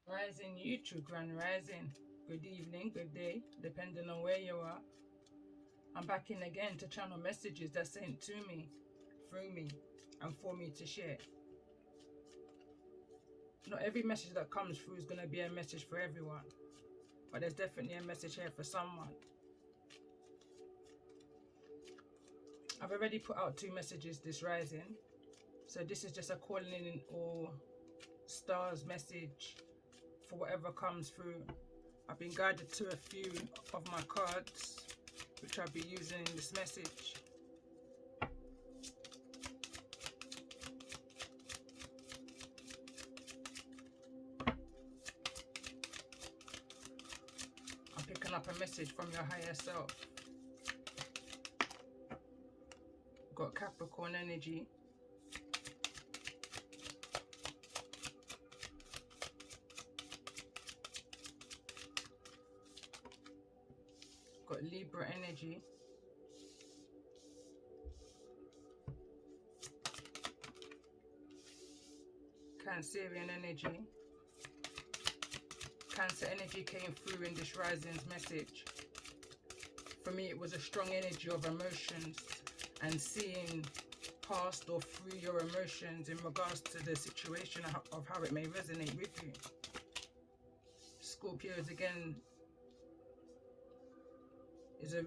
Rising YouTube, Grand Rising. Good evening, good day, depending on where you are. I'm back in again to channel messages that's sent to me, through me, and for me to share. Not every message that comes through is going to be a message for everyone, but there's definitely a message here for someone. I've already put out 2 messages this rising, so this is just a calling in or stars message for whatever comes through. I've been guided to a few of my cards, which I'll be using in this message. I'm picking up a message from your higher self. Got Capricorn energy. Got Libra energy. Cancerian energy. Cancer energy came through in this rising's message. For me, it was a strong energy of emotions and seeing past or through your emotions in regards to the situation of how it may resonate with you. Scorpios again is a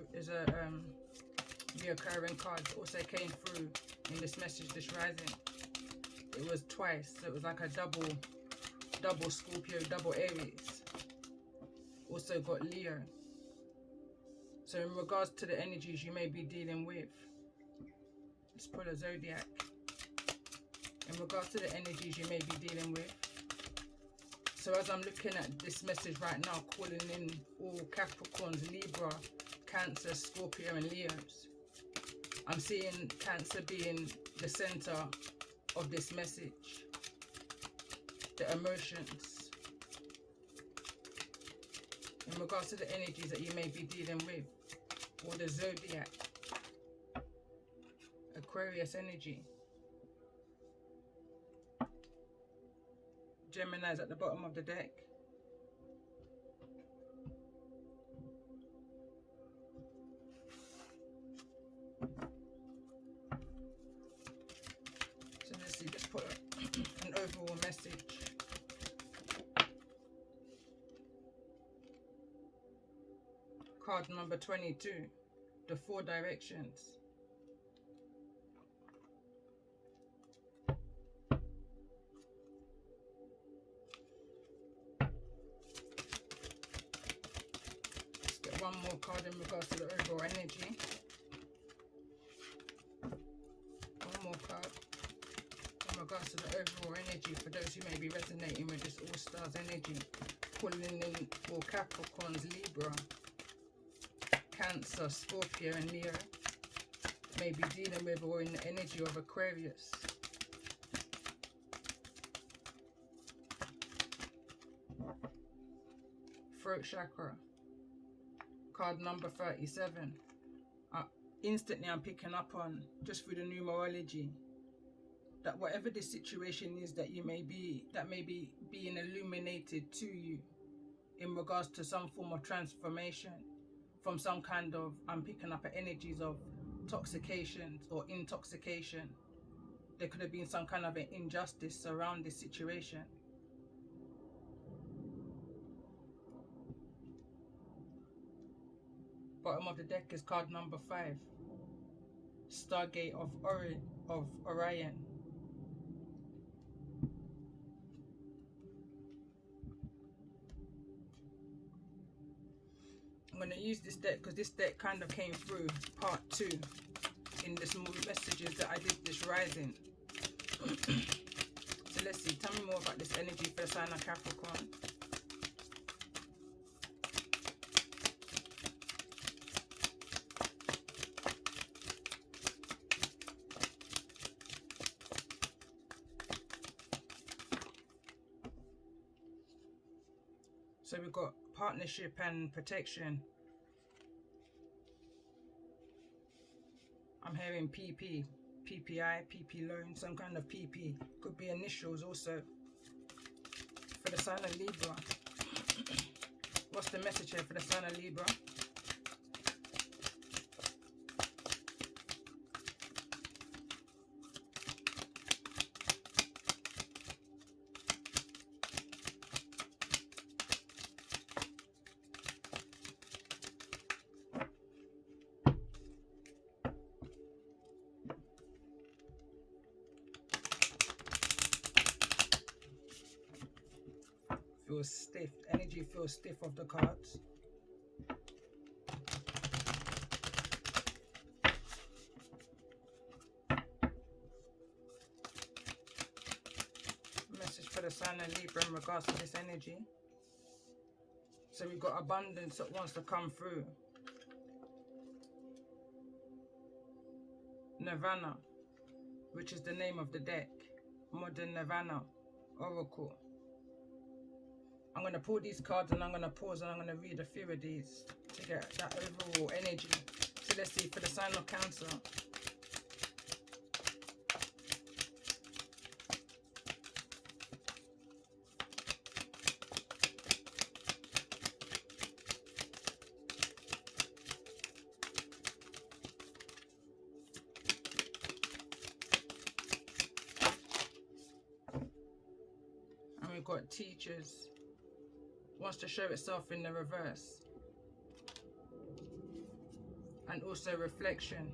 reoccurring card that also came through in this message, this rising. It was twice, so it was like a double Scorpio, double Aries. Also got Leo. So in regards to the energies you may be dealing with, let's pull a zodiac. In regards to the energies you may be dealing with, so as I'm looking at this message right now, calling in all Capricorns, Libra, Cancer, Scorpio and Leos, I'm seeing Cancer being the center of this message. The emotions. In regards to the energies that you may be dealing with, or the zodiac. Aquarius energy. Gemini's at the bottom of the deck. So let's see, let's put an overall message. Card number 22, the 4 directions. Let's get one more card in regards to the overall energy. One more card in regards to the overall energy for those who may be resonating with this all-stars energy. Pulling in all Capricorns, Libra, Cancer, Scorpio and Leo may be dealing with, or in the energy of Aquarius. Throat chakra, card number 37. Instantly I'm picking up on, just through the numerology, that whatever the situation is that you may be, that may be being illuminated to you in regards to some form of transformation from some kind of, I'm picking up at energies of intoxications or intoxication. There could have been some kind of an injustice around this situation. Bottom of the deck is card number 5. Stargate of Orion. I'm going to use this deck because this deck kind of came through part 2 in this messages that I did this rising. So let's see, tell me more about this energy for the sign of Capricorn. So we've got partnership and protection. I'm hearing PP, PPI, PP loan, some kind of PP. Could be initials also. for the sign of Libra. What's the message here for the sign of Libra? Feels stiff. Energy feels stiff of the cards. Message for the sign of Libra in regards to this energy. So we've got abundance that wants to come through. Nirvana, which is the name of the deck. Modern Nirvana Oracle. I'm going to pull these cards and I'm going to pause and I'm going to read a few of these to get that overall energy. So let's see for the sign of Cancer. And we've got Teachers. Wants to show itself in the reverse. And also Reflection.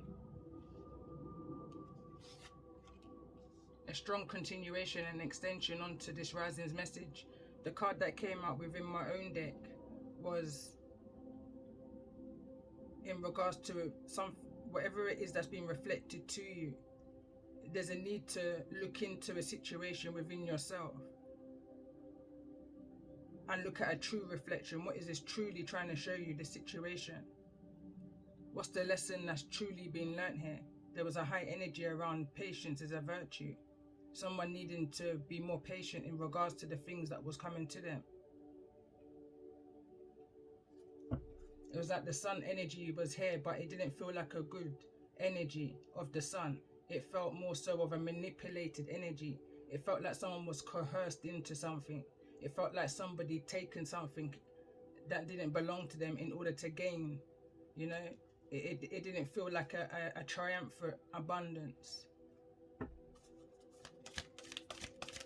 A strong continuation and extension onto this rising's message. The card that came out within my own deck was in regards to whatever it is that's been reflected to you. There's a need to look into a situation within yourself and look at a true reflection. What is this truly trying to show you, the situation? What's the lesson that's truly been learnt here? There was a high energy around patience as a virtue. Someone needing to be more patient in regards to the things that was coming to them. It was like the sun energy was here, but it didn't feel like a good energy of the sun. It felt more so of a manipulated energy. It felt like someone was coerced into something. It felt like somebody taken something that didn't belong to them in order to gain, you know. It didn't feel like a triumphant abundance.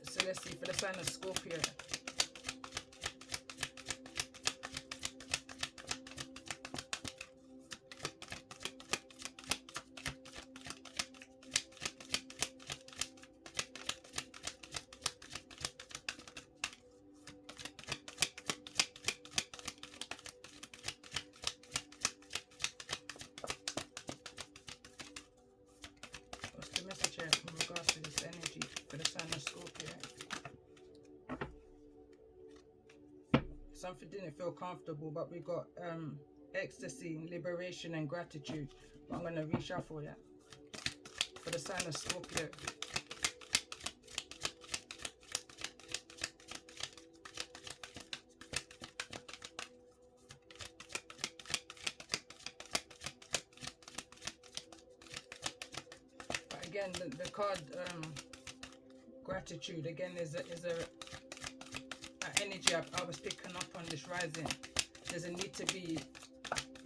So let's see for the sign of Scorpio. In regards to this energy for the sign of Scorpio. Something didn't feel comfortable, but we got ecstasy, liberation and gratitude. But I'm going to reshuffle that for the sign of Scorpio. Again, the card gratitude again is an energy I was picking up on this rising. There's a need to be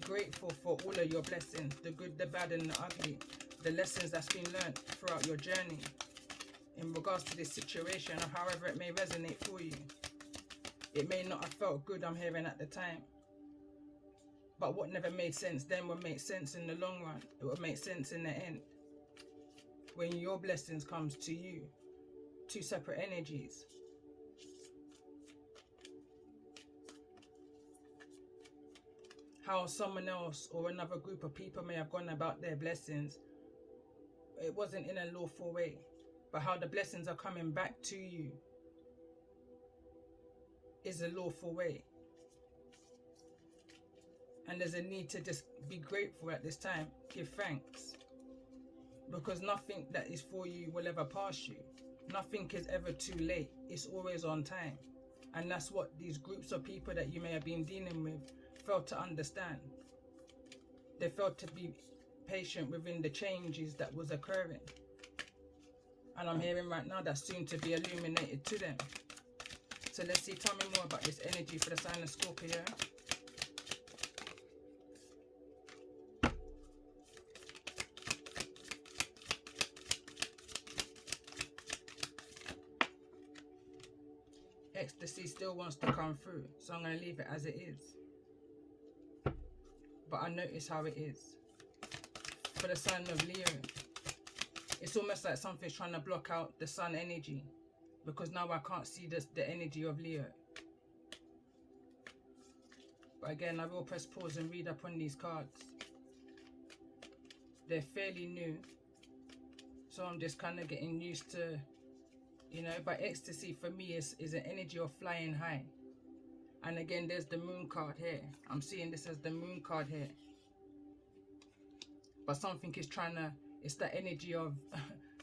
grateful for all of your blessings, the good, the bad and the ugly, the lessons that's been learned throughout your journey in regards to this situation, or however it may resonate for you. It may not have felt good, I'm hearing at the time, but what never made sense then will make sense in the long run. It will make sense in the end. When your blessings comes to you, two separate energies. How someone else or another group of people may have gone about their blessings, it wasn't in a lawful way, but how the blessings are coming back to you is a lawful way. And there's a need to just be grateful at this time, give thanks. Because nothing that is for you will ever pass you. Nothing is ever too late. It's always on time. And that's what these groups of people that you may have been dealing with failed to understand. They failed to be patient within the changes that was occurring. And I'm hearing right now that's soon to be illuminated to them. So let's see, tell me more about this energy for the sign of Scorpio. Ecstasy still wants to come through, so I'm going to leave it as it is. But I notice how it is. For the sign of Leo, it's almost like something's trying to block out the sun energy, because now I can't see the energy of Leo. But again, I will press pause and read up on these cards. They're fairly new, so I'm just kind of getting used to, you know, but ecstasy for me is an energy of flying high. And again, there's the moon card here. I'm seeing this as the moon card here. But something is trying to, it's the energy of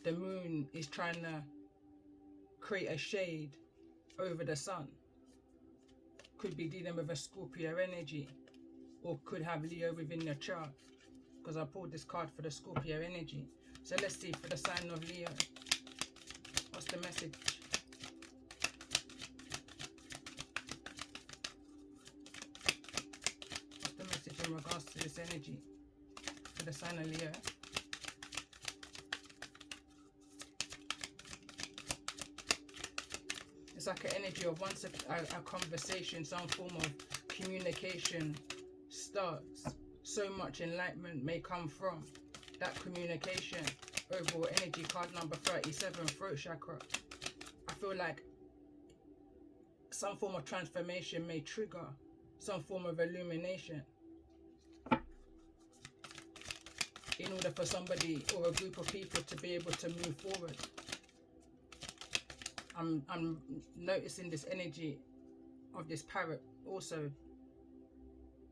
the moon is trying to create a shade over the sun. Could be dealing with a Scorpio energy, or could have Leo within your chart, because I pulled this card for the Scorpio energy. So let's see for the sign of Leo. What's the message? What's the message in regards to this energy for the sign of Leo? It's like an energy of once a conversation, some form of communication starts, so much enlightenment may come from that communication. Overall energy, card number 37, throat chakra. I feel like some form of transformation may trigger some form of illumination in order for somebody or a group of people to be able to move forward. I'm noticing this energy of this parrot also.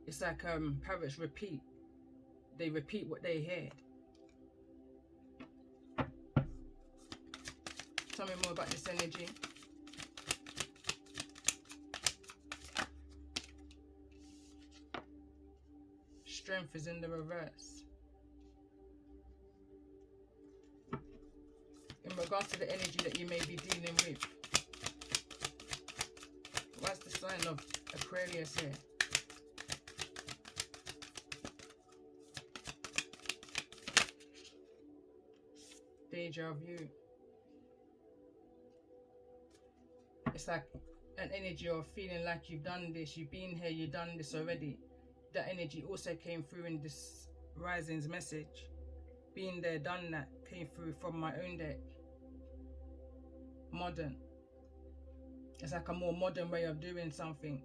It's like parrots repeat. They repeat what they heard. Tell me more about this energy. Strength is in the reverse. In regards to the energy that you may be dealing with, what's the sign of Aquarius here? Deja vu. It's like an energy of feeling like you've done this, you've been here, you've done this already. That energy also came through in this Rising's message. Been there, done that, came through from my own deck. Modern. It's like a more modern way of doing something.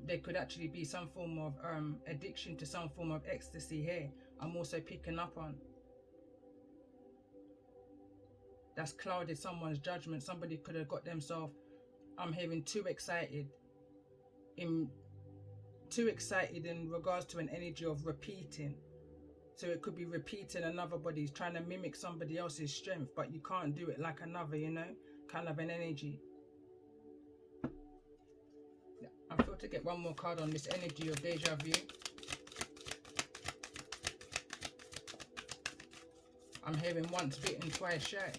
There could actually be some form of addiction to some form of ecstasy here. I'm also picking up on. That's clouded someone's judgment. Somebody could have got themselves, I'm hearing, too excited in regards to an energy of repeating. So it could be repeating another body's trying to mimic somebody else's strength, but you can't do it like another, you know, kind of an energy. I feel to get one more card on this energy of deja vu. I'm hearing once bitten, twice shy.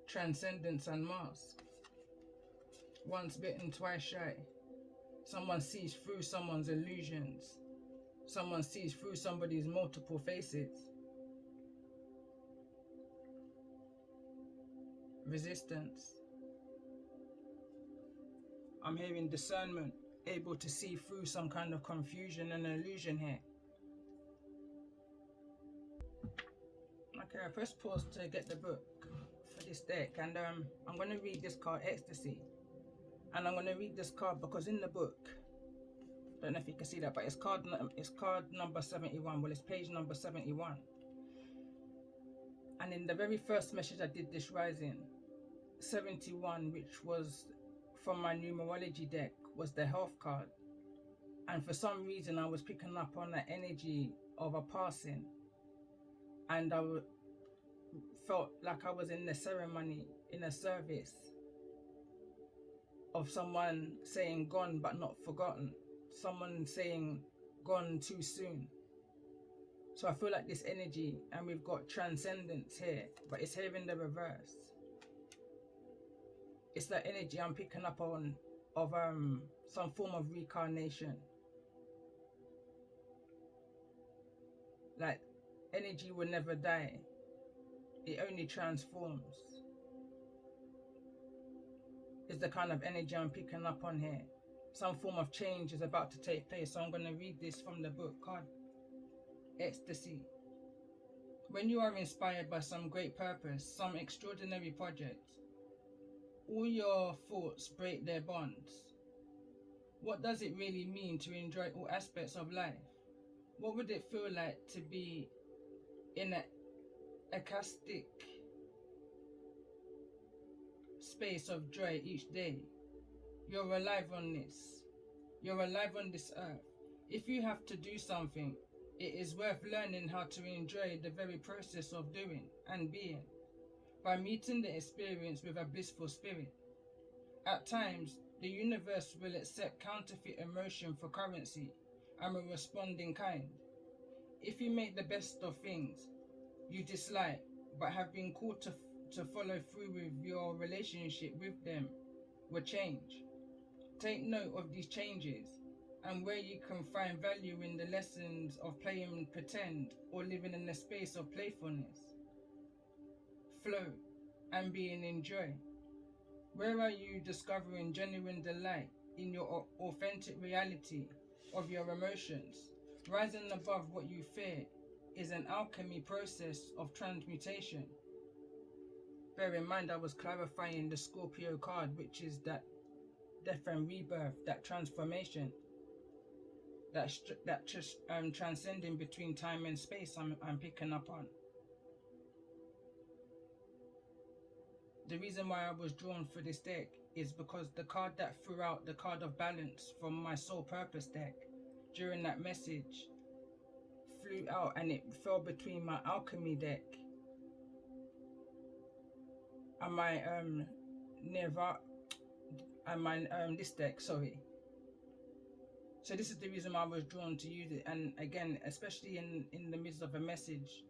Transcendence and mask. Once bitten, twice shy. Someone sees through someone's illusions. Someone sees through somebody's multiple faces. Resistance. I'm hearing discernment, able to see through some kind of confusion and illusion here. Okay, I press pause to get the book for this deck, and I'm going to read this card, Ecstasy. And I'm going to read this card because in the book, don't know if you can see that, but it's card number 71. Well, it's page number 71. And in the very first message I did this rising, 71, which was from my numerology deck, was the health card. And for some reason, I was picking up on the energy of a passing. And I felt like I was in the ceremony, in a service of someone saying gone but not forgotten. Someone saying gone too soon. So I feel like this energy, and we've got transcendence here, but it's here in the reverse. It's that energy I'm picking up on of some form of reincarnation. Like, energy will never die. It only transforms. Is the kind of energy I'm picking up on here. Some form of change is about to take place. So I'm going to read this from the book called Ecstasy. When you are inspired by some great purpose, some extraordinary project, all your thoughts break their bonds. What does it really mean to enjoy all aspects of life? What would it feel like to be in an ecstatic space of joy each day? You're alive on this. You're alive on this earth. If you have to do something, it is worth learning how to enjoy the very process of doing and being by meeting the experience with a blissful spirit. At times, the universe will accept counterfeit emotion for currency and will respond in kind. If you make the best of things you dislike but have been called to follow through with your relationship with them will change. Take note of these changes and where you can find value in the lessons of playing pretend or living in a space of playfulness, flow, and being in joy. Where are you discovering genuine delight in your authentic reality of your emotions? Rising above what you fear is an alchemy process of transmutation. Bear in mind, I was clarifying the Scorpio card, which is that death and rebirth, that transformation, that just transcending between time and space. I'm picking up on. The reason why I was drawn for this deck is because the card that threw out the card of balance from my soul purpose deck during that message flew out, and it fell between my alchemy deck and my Neva and my this deck, sorry. So this is the reason why I was drawn to use it. And again, especially in the midst of a message,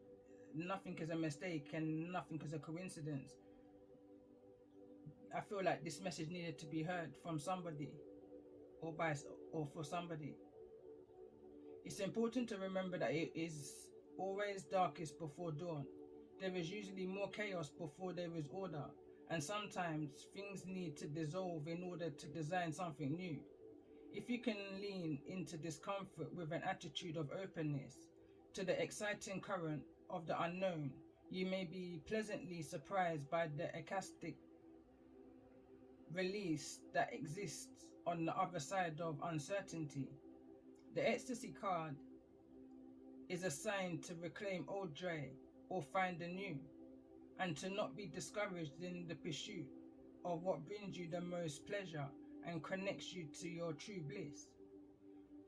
nothing is a mistake and nothing is a coincidence. I feel like this message needed to be heard from somebody or for somebody. It's important to remember that it is always darkest before dawn. There is usually more chaos before there is order, and sometimes things need to dissolve in order to design something new. If you can lean into discomfort with an attitude of openness to the exciting current of the unknown, you may be pleasantly surprised by the ecstatic release that exists on the other side of uncertainty. The ecstasy card is a sign to reclaim old joy or find a new, and to not be discouraged in the pursuit of what brings you the most pleasure and connects you to your true bliss.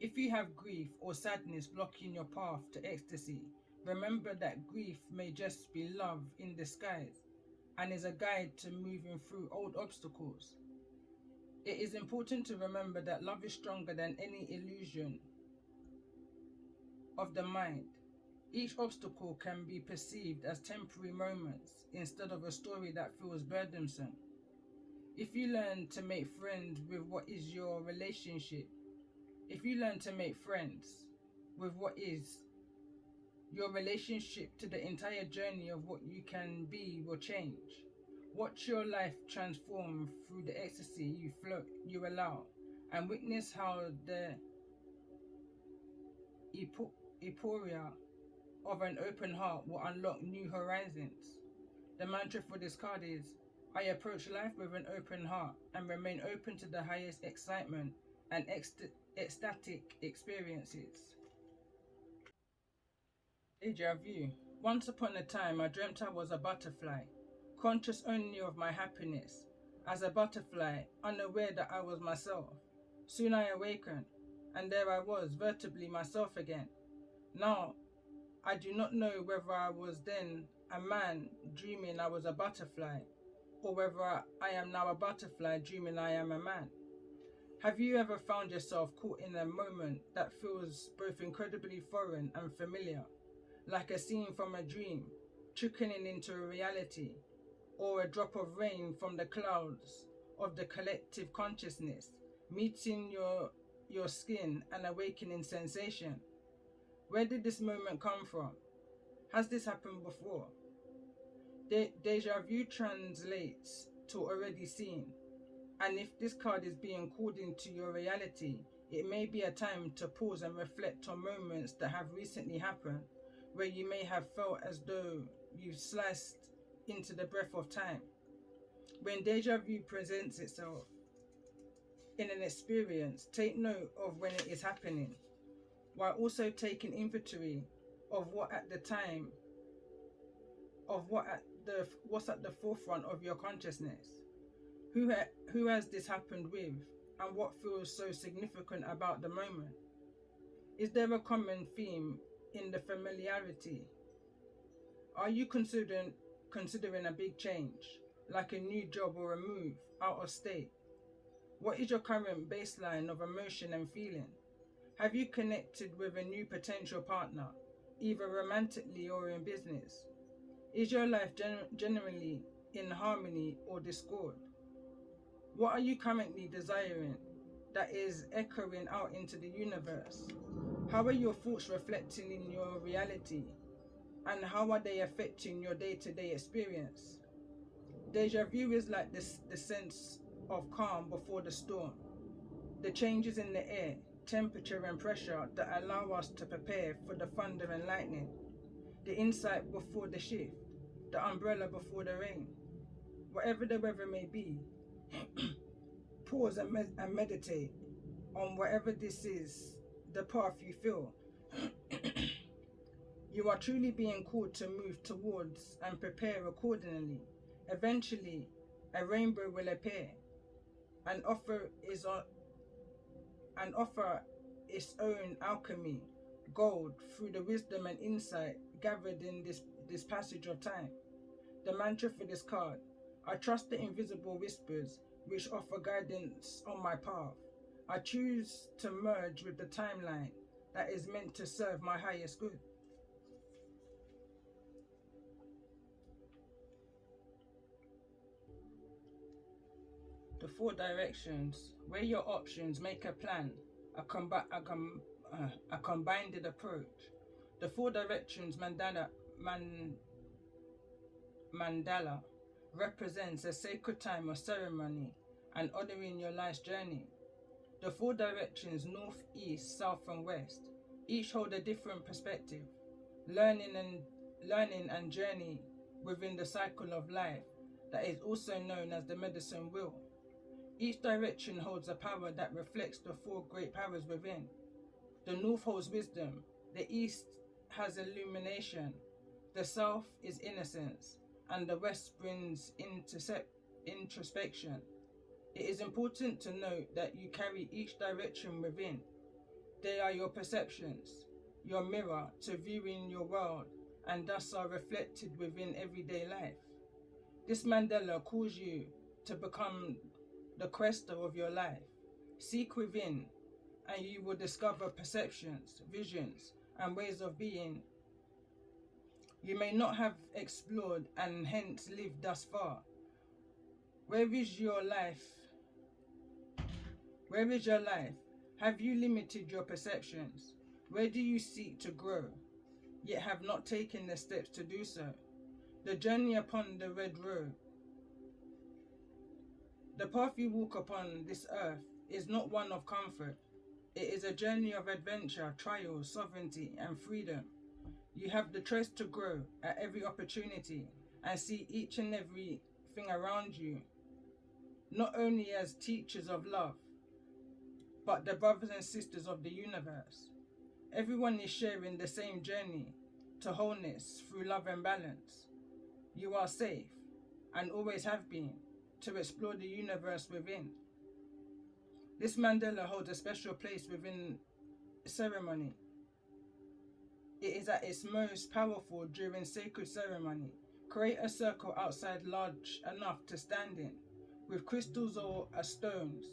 If you have grief or sadness blocking your path to ecstasy, remember that grief may just be love in disguise and is a guide to moving through old obstacles. It is important to remember that love is stronger than any illusion of the mind. Each obstacle can be perceived as temporary moments instead of a story that feels burdensome. If you learn to make friends with what is your relationship, if you learn to make friends with what is your relationship to the entire journey of what you can be will change. Watch your life transform through the ecstasy you allow, and witness how the euphoria of an open heart will unlock new horizons. The mantra for this card is, I approach life with an open heart and remain open to the highest excitement and ecstatic experiences. Deja vu. Once upon a time, I dreamt I was a butterfly, conscious only of my happiness. As a butterfly, unaware that I was myself. Soon I awakened, and there I was, vertically myself again. Now, I do not know whether I was then a man dreaming I was a butterfly, or whether I am now a butterfly dreaming I am a man. Have you ever found yourself caught in a moment that feels both incredibly foreign and familiar? like a scene from a dream, trickling into a reality, or a drop of rain from the clouds of the collective consciousness, meeting your skin and awakening sensation. Where did this moment come from? Has this happened before? Deja vu translates to already seen, and if this card is being called into your reality, it may be a time to pause and reflect on moments that have recently happened, where you may have felt as though you've sliced into the breath of time. When deja vu presents itself in an experience, take note of when it is happening, while also taking inventory of what's at the forefront of your consciousness. Who has this happened with, and what feels so significant about the moment? Is there a common theme in the familiarity? Are you considering a big change, like a new job or a move out of state? What is your current baseline of emotion and feeling? Have you connected with a new potential partner, either romantically or in business? Is your life generally in harmony or discord? What are you currently desiring that is echoing out into the universe? How are your thoughts reflecting in your reality? And how are they affecting your day-to-day experience? Deja vu is like the sense of calm before the storm. The changes in the air, temperature and pressure that allow us to prepare for the thunder and lightning. The insight before the shift, the umbrella before the rain. Whatever the weather may be, pause and meditate on whatever this is, the path you feel. You are truly being called to move towards and prepare accordingly. Eventually, a rainbow will appear and offer its own alchemy, gold, through the wisdom and insight gathered in this passage of time. The mantra for this card: I trust the invisible whispers which offer guidance on my path. I choose to merge with the timeline that is meant to serve my highest good. The 4 directions, where your options make a plan, a combined approach. The 4 directions mandala represents a sacred time of ceremony and honoring your life's journey. The 4 directions, north, east, south and west, each hold a different perspective, learning and journey within the cycle of life that is also known as the medicine wheel. Each direction holds a power that reflects the 4 great powers within. The north holds wisdom, the east has illumination, the south is innocence, and the west brings introspection. It is important to note that you carry each direction within. They are your perceptions, your mirror to viewing your world, and thus are reflected within everyday life. This mandala calls you to become the quester of your life. Seek within, and you will discover perceptions, visions, and ways of being you may not have explored and hence lived thus far. Where is your life? Where is your life? Have you limited your perceptions? Where do you seek to grow, yet have not taken the steps to do so? The journey upon the red road. The path you walk upon this earth is not one of comfort. It is a journey of adventure, trials, sovereignty, and freedom. You have the choice to grow at every opportunity and see each and everything around you, not only as teachers of love, but the brothers and sisters of the universe. Everyone is sharing the same journey to wholeness through love and balance. You are safe, and always have been, to explore the universe within. This mandala holds a special place within ceremony. It is at its most powerful during sacred ceremony. Create a circle outside large enough to stand in, with crystals or stones.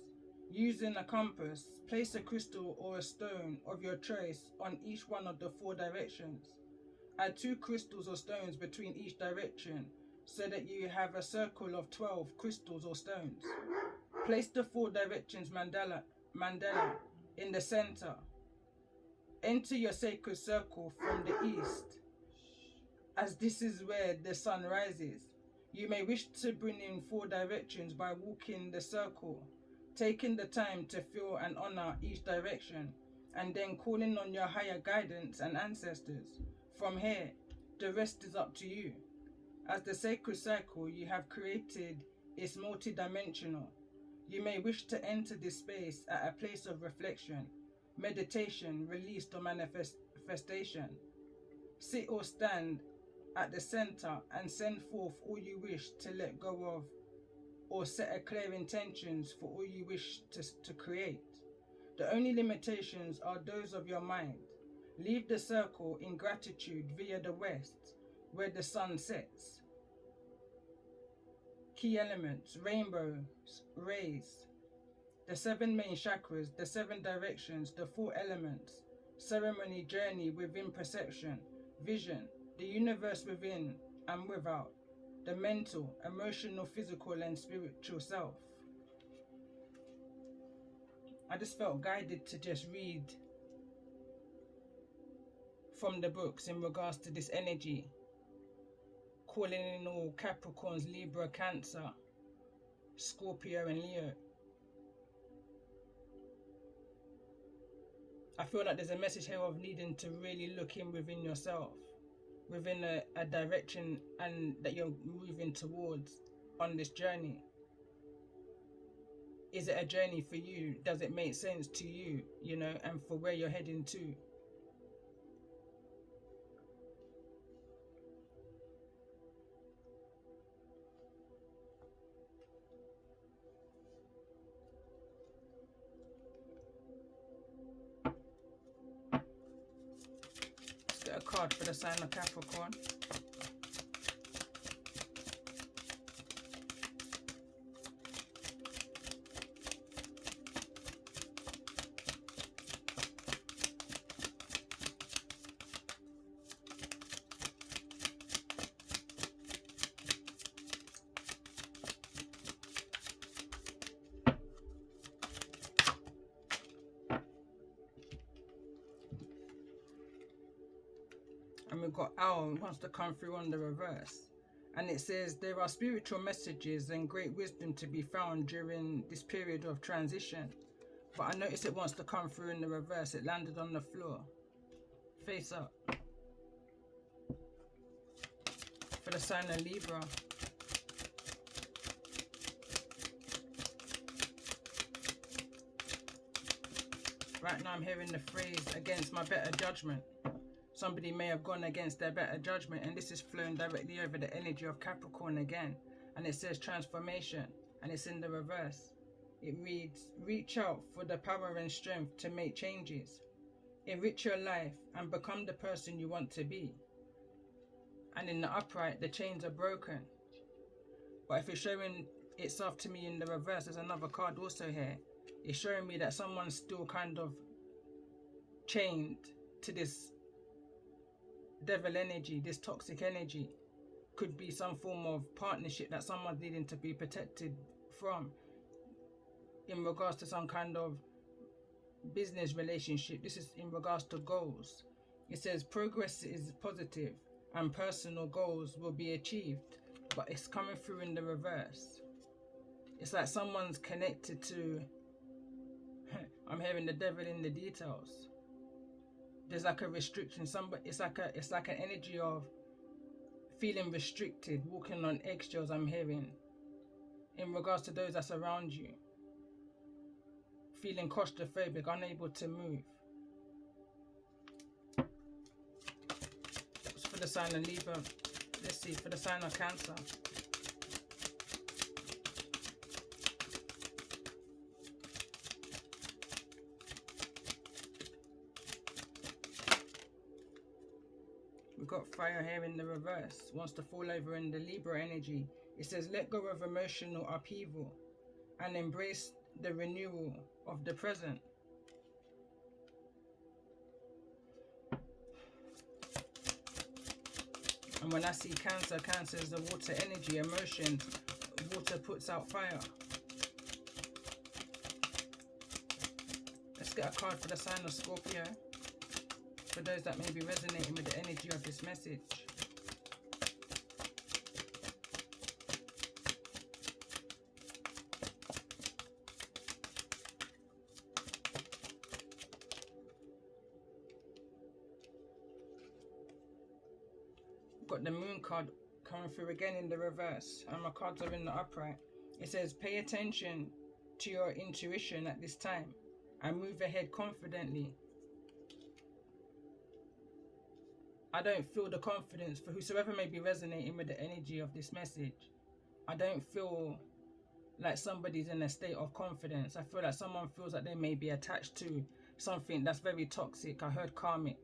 Using a compass, place a crystal or a stone of your choice on each one of the 4 directions. Add 2 crystals or stones between each direction so that you have a circle of 12 crystals or stones. Place the 4 directions mandala in the center. Enter your sacred circle from the east, as this is where the sun rises. You may wish to bring in 4 directions by walking the circle, taking the time to feel and honor each direction, and then calling on your higher guidance and ancestors. From here, the rest is up to you. As the sacred cycle you have created is multidimensional, you may wish to enter this space at a place of reflection, meditation, release, or manifestation. Sit or stand at the center and send forth all you wish to let go of, or set a clear intentions for all you wish to create. The only limitations are those of your mind. Leave the circle in gratitude via the west, where the sun sets. Key elements: rainbows, rays, the 7 main chakras, the 7 directions, the 4 elements, ceremony, journey within perception, vision, the universe within and without, the mental, emotional, physical, and spiritual self. I just felt guided to just read from the books in regards to this energy, calling in all Capricorns, Libra, Cancer, Scorpio, and Leo. I feel like there's a message here of needing to really look in within yourself, within a direction and that you're moving towards on this journey. Is it a journey for you? Does it make sense to you, you know, and for where you're heading to? Let's get a card for the sign of Capricorn. And we've got Owl wants to come through on the reverse. And it says there are spiritual messages and great wisdom to be found during this period of transition. But I noticed it wants to come through in the reverse. It landed on the floor. Face up. For the sign of Libra. Right now I'm hearing the phrase, against my better judgment. Somebody may have gone against their better judgment, and this is flowing directly over the energy of Capricorn again. And it says transformation, and it's in the reverse. It reads, reach out for the power and strength to make changes. Enrich your life and become the person you want to be. And in the upright, the chains are broken. But if it's showing itself to me in the reverse, there's another card also here. It's showing me that someone's still kind of chained to this devil energy, this toxic energy. Could be some form of partnership that someone's needing to be protected from in regards to some kind of business relationship. This is in regards to goals. It says progress is positive and personal goals will be achieved, but it's coming through in the reverse. It's like someone's connected to I'm hearing the devil in the details. There's like a restriction. It's like an energy of feeling restricted, walking on eggshells. I'm hearing in regards to those that's around you, feeling claustrophobic, unable to move. That's for the sign of Libra. Let's see for the sign of Cancer. We've got fire here in the reverse. Wants to fall over in the Libra energy. It says let go of emotional upheaval and embrace the renewal of the present. And when I see Cancer, Cancer is the water energy, emotions. Water puts out fire. Let's get a card for the sign of Scorpio. For those that may be resonating with the energy of this message. Got the moon card coming through again in the reverse, and my cards are in the upright. It says, pay attention to your intuition at this time and move ahead confidently. I don't feel the confidence for whosoever may be resonating with the energy of this message. I don't feel like somebody's in a state of confidence. I feel like someone feels like they may be attached to something that's very toxic. I heard karmic.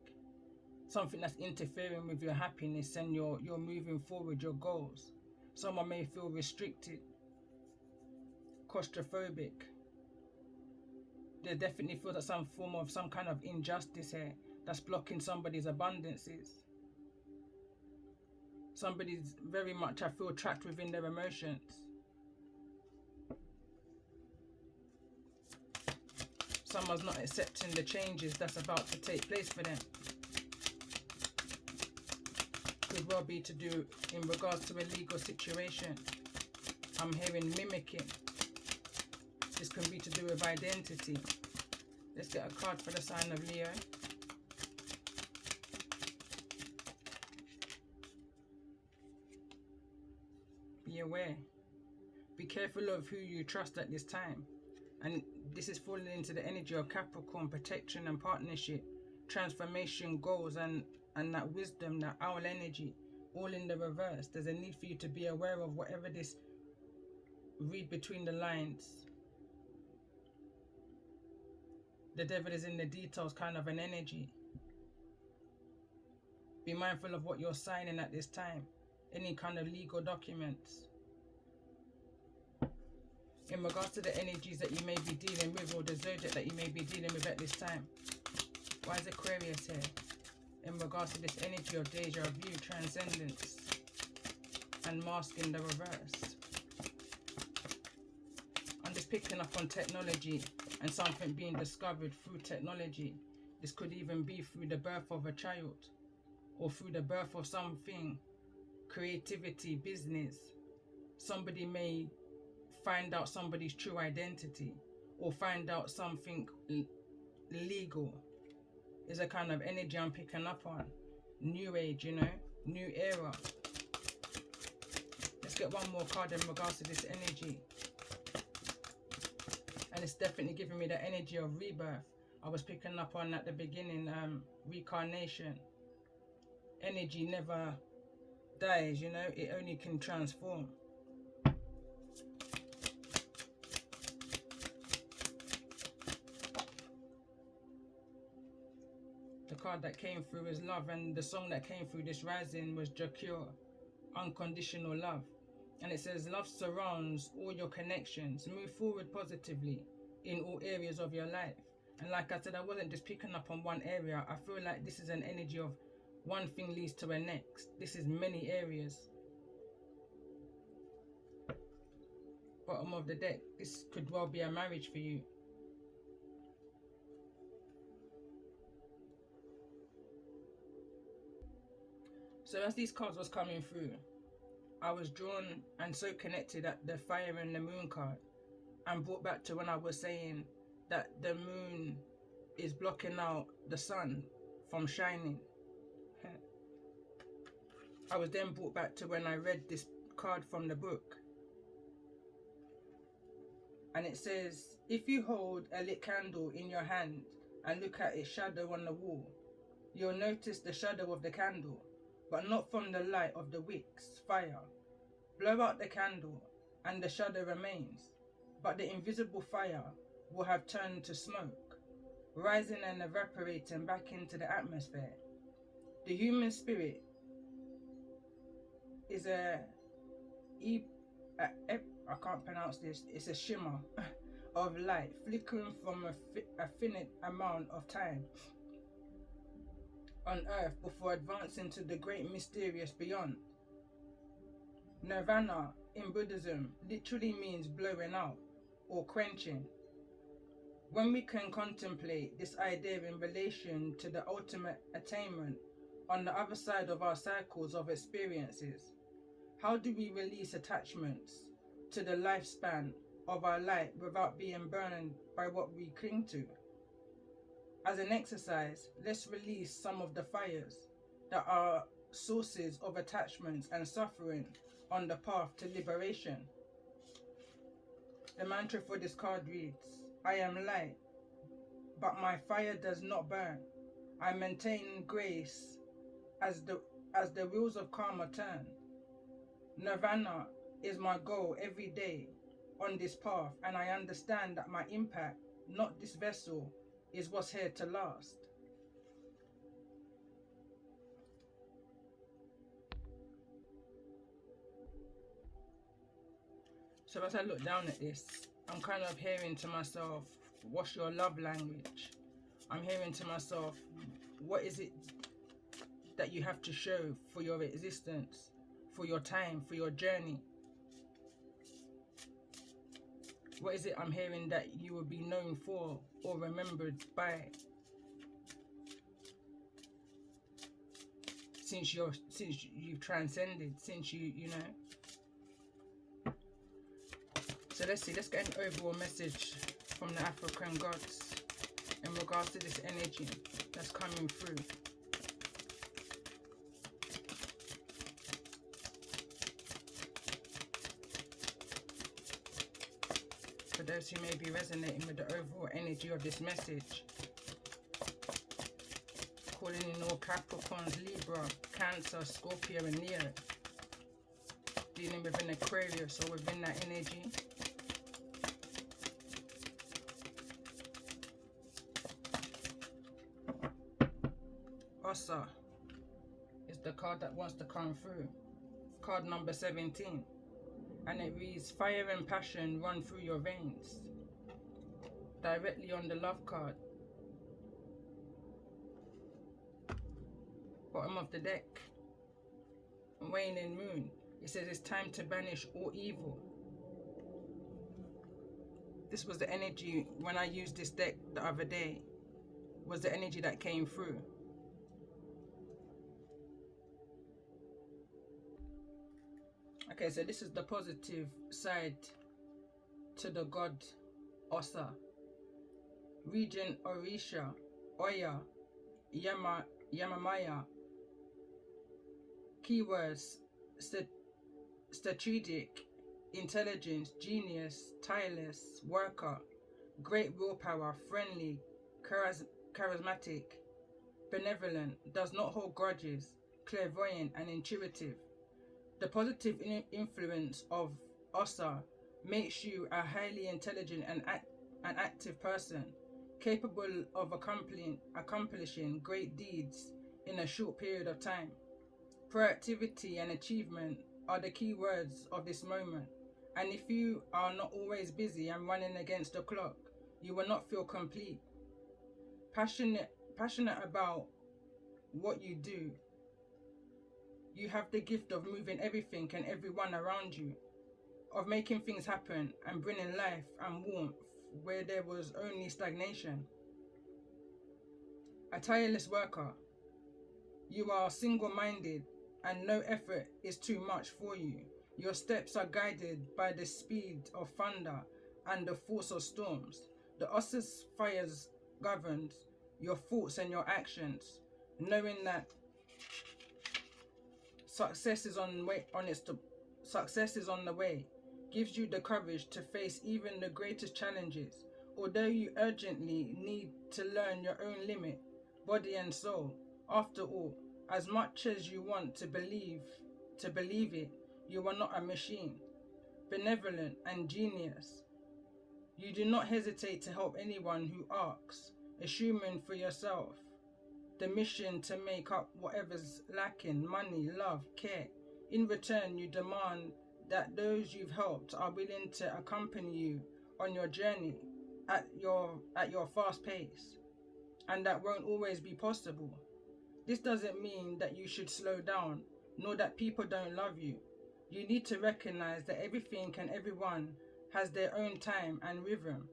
Something that's interfering with your happiness and your moving forward, your goals. Someone may feel restricted, claustrophobic. There definitely feels like some form of some kind of injustice here that's blocking somebody's abundances. Somebody's very much, I feel, trapped within their emotions. Someone's not accepting the changes that's about to take place for them. Could well be to do in regards to a legal situation. I'm hearing mimicking. This can be to do with identity. Let's get a card for the sign of Leo. Be aware. Be careful of who you trust at this time. And this is falling into the energy of Capricorn, protection and partnership, transformation, goals, and that wisdom, that owl energy, all in the reverse. There's a need for you to be aware of whatever this read between the lines. The devil is in the details kind of an energy. Be mindful of what you're signing at this time. Any kind of legal documents. In regards to the energies that you may be dealing with, or the zodiac that you may be dealing with at this time. Why is Aquarius here? In regards to this energy of deja vu, transcendence, and mask in the reverse. I'm just picking up on technology and something being discovered through technology. This could even be through the birth of a child, or through the birth of something, creativity, business. Somebody may find out somebody's true identity, or find out something legal. Is a kind of energy I'm picking up on. New age, you know, new era. Let's get one more card in regards to this energy. And it's definitely giving me the energy of rebirth. I was picking up on at the beginning, reincarnation. Energy never dies, you know, it only can transform. The card that came through is love, and the song that came through this rising was Jacure, unconditional love. And it says love surrounds all your connections. Move forward positively in all areas of your life. And like I said, I wasn't just picking up on one area. I feel like this is an energy of one thing leads to the next. This is many areas. Bottom of the deck, this could well be a marriage for you. So as these cards was coming through, I was drawn and so connected at the fire and the moon card, and brought back to when I was saying that the moon is blocking out the sun from shining. I was then brought back to when I read this card from the book. And it says, if you hold a lit candle in your hand and look at its shadow on the wall, you'll notice the shadow of the candle, but not from the light of the wick's fire. Blow out the candle and the shadow remains, but the invisible fire will have turned to smoke, rising and evaporating back into the atmosphere. The human spirit is I can't pronounce this, it's a shimmer of light flickering from a finite amount of time. on earth before advancing to the great mysterious beyond. Nirvana in Buddhism literally means blowing out or quenching. When we can contemplate this idea in relation to the ultimate attainment on the other side of our cycles of experiences, how do we release attachments to the lifespan of our light without being burned by what we cling to? As an exercise, let's release some of the fires that are sources of attachments and suffering on the path to liberation. The mantra for this card reads, I am light, but my fire does not burn. I maintain grace as the wheels of karma turn. Nirvana is my goal every day on this path, and I understand that my impact, not this vessel, is what's here to last. So as I look down at this, I'm kind of hearing to myself, what's your love language? I'm hearing to myself, what is it that you have to show for your existence, for your time, for your journey? What is it I'm hearing that you will be known for or remembered by? Since you've transcended, since you know. So let's see, let's get an overall message from the African gods in regards to this energy that's coming through. For those who may be resonating with the overall energy of this message, calling in all Capricorns, Libra, Cancer, Scorpio and Leo, dealing with an Aquarius or within that energy. OSSA is the card that wants to come through. Card number 17. And it reads, fire and passion run through your veins. Directly on the love card. Bottom of the deck. Waning moon. It says it's time to banish all evil. This was the energy when I used this deck the other day. Was the energy that came through. Okay, so this is the positive side to the god OSSA. Regent Orisha, Oya, Yamamaya. Keywords, strategic, intelligence, genius, tireless, worker, great willpower, friendly, charismatic, benevolent, does not hold grudges, clairvoyant and intuitive. The positive influence of OSSA makes you a highly intelligent and active person, capable of accomplishing great deeds in a short period of time. Proactivity and achievement are the key words of this moment, and if you are not always busy and running against the clock, you will not feel complete. Passionate about what you do. You have the gift of moving everything and everyone around you, of making things happen and bringing life and warmth where there was only stagnation. A tireless worker. You are single-minded and no effort is too much for you. Your steps are guided by the speed of thunder and the force of storms. The OSSA's fires governs your thoughts and your actions, knowing that success is on the way, gives you the courage to face even the greatest challenges. Although you urgently need to learn your own limit, body and soul. After all, as much as you want to believe it, you are not a machine. Benevolent and genius. You do not hesitate to help anyone who asks, assuming for yourself the mission to make up whatever's lacking, money, love, care. In return, you demand that those you've helped are willing to accompany you on your journey at your fast pace, and that won't always be possible. This doesn't mean that you should slow down, nor that people don't love you. You need to recognize that everything and everyone has their own time and rhythm,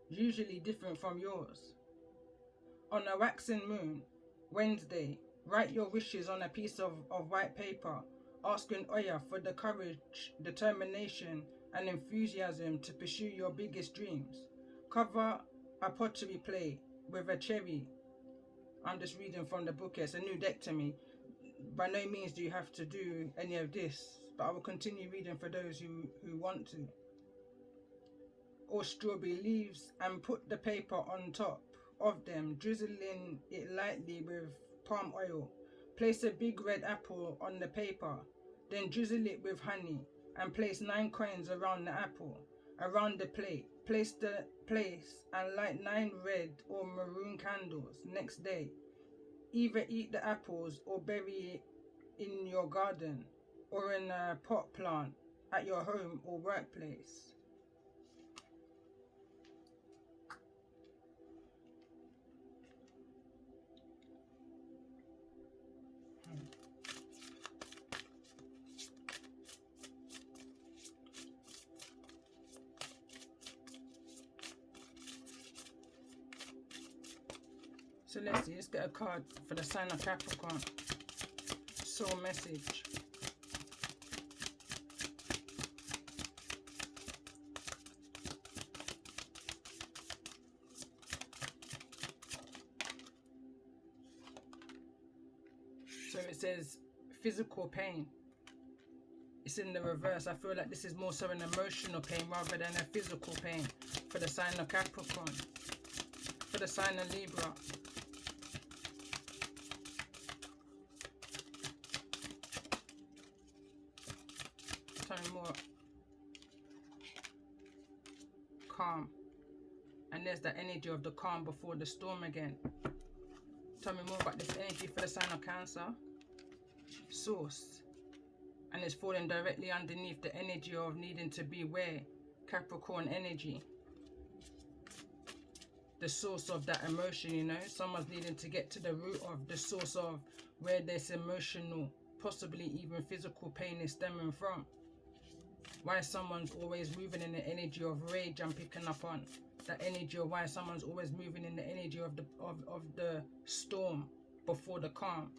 usually different from yours. On a waxing moon, Wednesday, write your wishes on a piece of white paper, asking Oya for the courage, determination, and enthusiasm to pursue your biggest dreams. Cover a pottery plate with a cherry. I'm just reading from the book here. It's a new deck to me. By no means do you have to do any of this, but I will continue reading for those who want to. Or strawberry leaves, and put the paper on top of them, drizzling it lightly with palm oil. Place a big red apple on the paper, then drizzle it with honey, and place 9 coins around the apple. Around the plate, place and light 9 red or maroon candles. Next day, either eat the apples or bury it in your garden or in a pot plant at your home or workplace. So let's see, let's get a card for the sign of Capricorn. Soul message. So it says physical pain. It's in the reverse. I feel like this is more so an emotional pain rather than a physical pain for the sign of Capricorn. For the sign of Libra. Tell me more. Calm. And there's the energy of the calm before the storm again. Tell me more about this energy for the sign of Cancer. Source. And it's falling directly underneath the energy of needing to beware. Capricorn energy. The source of that emotion, you know. Someone's needing to get to the root of the source of where this emotional, possibly even physical pain is stemming from. Why someone's always moving in the energy of rage I'm picking up on. That energy of why someone's always moving in the energy of the storm before the calm.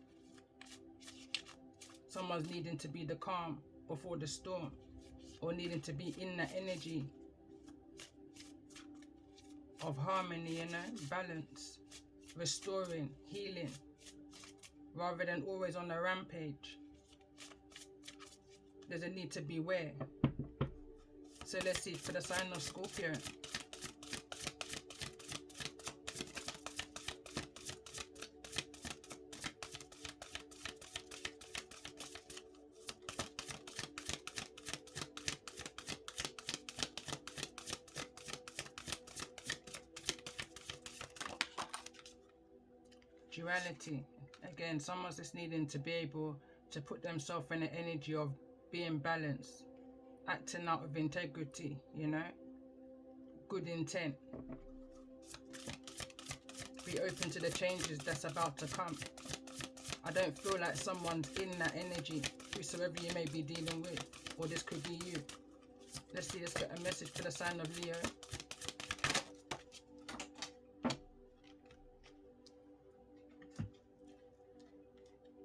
Someone's needing to be the calm before the storm, or needing to be in the energy of harmony, you know, balance, restoring, healing, rather than always on a rampage. There's a need to beware. So let's see for the sign of Scorpio. Duality. Again, someone's just needing to be able to put themselves in the energy of being balanced, acting out with integrity, you know, good intent. Be open to the changes that's about to come. I don't feel like someone's in that energy, whosoever you may be dealing with, or this could be you. Let's see, let's get a message for the sign of Leo.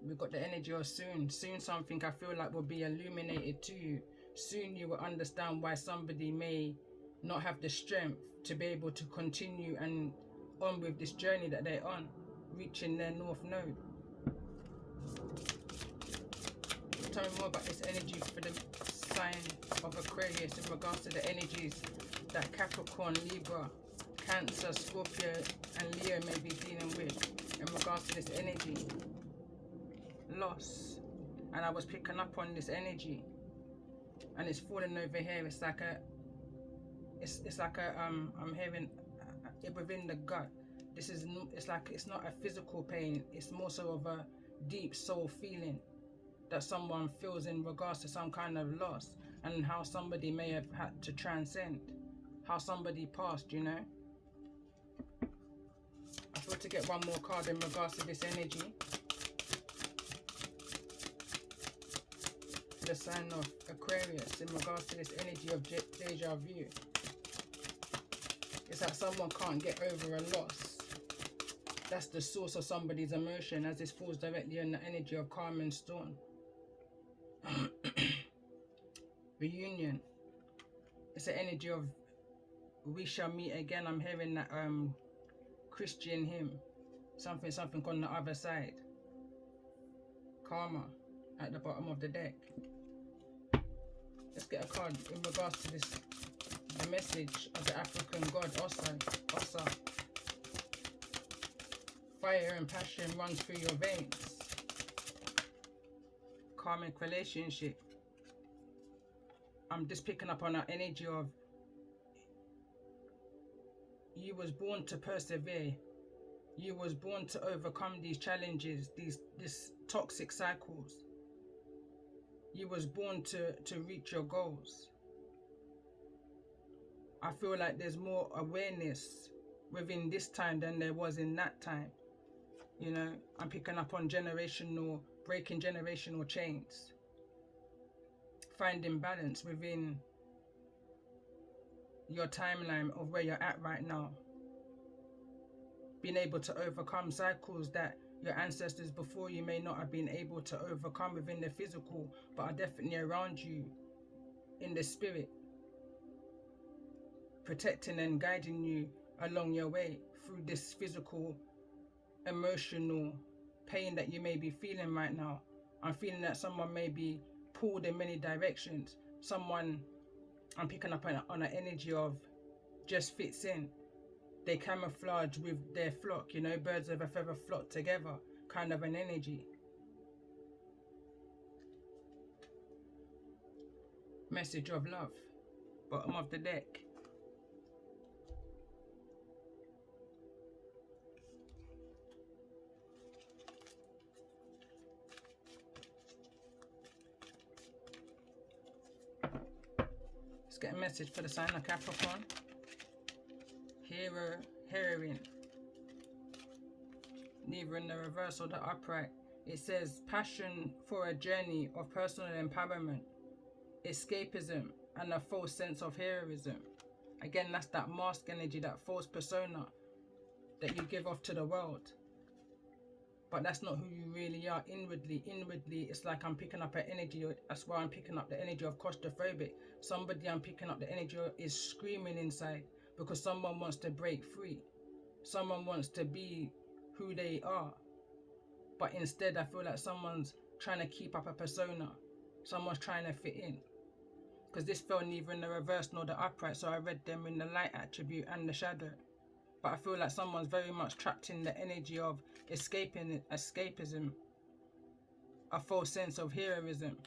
We've got the energy of soon. Soon something I feel like will be illuminated to you. Soon you will understand why somebody may not have the strength to be able to continue and on with this journey that they're on, reaching their north node. Tell me more about this energy for the sign of Aquarius in regards to the energies that Capricorn, Libra, Cancer, Scorpio and Leo may be dealing with in regards to this energy. Loss. And I was picking up on this energy, and it's falling over here. It's like a I'm hearing it within the gut. This is, it's like, it's not a physical pain, it's more so of a deep soul feeling that someone feels in regards to some kind of loss, and how somebody may have had to transcend, how somebody passed, you know. I thought to get one more card in regards to this energy. for the sign of Aquarius in regards to this energy of deja vu. It's like someone can't get over a loss. That's the source of somebody's emotion, as this falls directly in the energy of calm and storm. Reunion. It's the energy of we shall meet again. I'm hearing that Christian hymn. Something on the other side. Karma at the bottom of the deck. Let's get a card in regards to this. The message of the African god OSSA. Fire and passion runs through your veins. Karmic relationship. I'm just picking up on that energy of you was born to persevere. You was born to overcome these challenges, these toxic cycles. You was born to reach your goals. I feel like there's more awareness within this time than there was in that time. You know, I'm picking up on breaking generational chains. Finding balance within your timeline of where you're at right now. Being able to overcome cycles that your ancestors before you may not have been able to overcome within the physical, but are definitely around you in the spirit. Protecting and guiding you along your way through this physical, emotional pain that you may be feeling right now. I'm feeling that someone may be pulled in many directions. Someone, I'm picking up on an energy of just fits in. They camouflage with their flock, you know, birds of a feather flock together, kind of an energy. Message of love, bottom of the deck. Let's get a message for the sign of Capricorn. Hero, heroine. Neither in the reverse or the upright. It says passion for a journey of personal empowerment, escapism, and a false sense of heroism. Again, that's that mask energy, that false persona that you give off to the world. But that's not who you really are inwardly. Inwardly, it's like I'm picking up an energy. That's why I'm picking up the energy of claustrophobic. Somebody I'm picking up the energy of is screaming inside because someone wants to break free. Someone wants to be who they are. But instead, I feel like someone's trying to keep up a persona. Someone's trying to fit in. Because this fell neither in the reverse nor the upright, so I read them in the light attribute and the shadow. But I feel like someone's very much trapped in the energy of escapism, a false sense of heroism.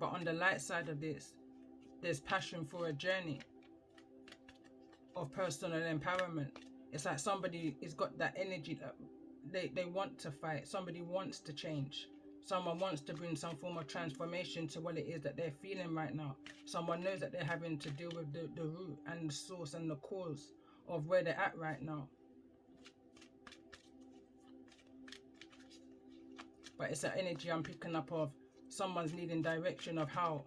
But on the light side of this, there's passion for a journey of personal empowerment. It's like somebody has got that energy that they want to fight. Somebody wants to change. Someone wants to bring some form of transformation to what it is that they're feeling right now. Someone knows that they're having to deal with the root and the source and the cause of where they're at right now. But it's an energy I'm picking up of someone's needing direction of how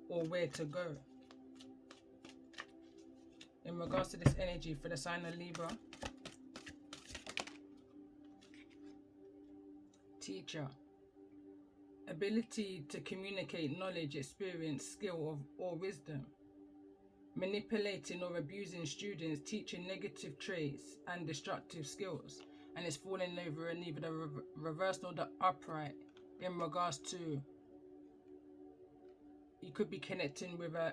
or where to go. In regards to this energy for the sign of Libra, teacher, ability to communicate knowledge, experience, skill or wisdom, manipulating or abusing students, teaching negative traits and destructive skills, and it's falling over in either the reverse or the upright. In regards to, you could be connecting with a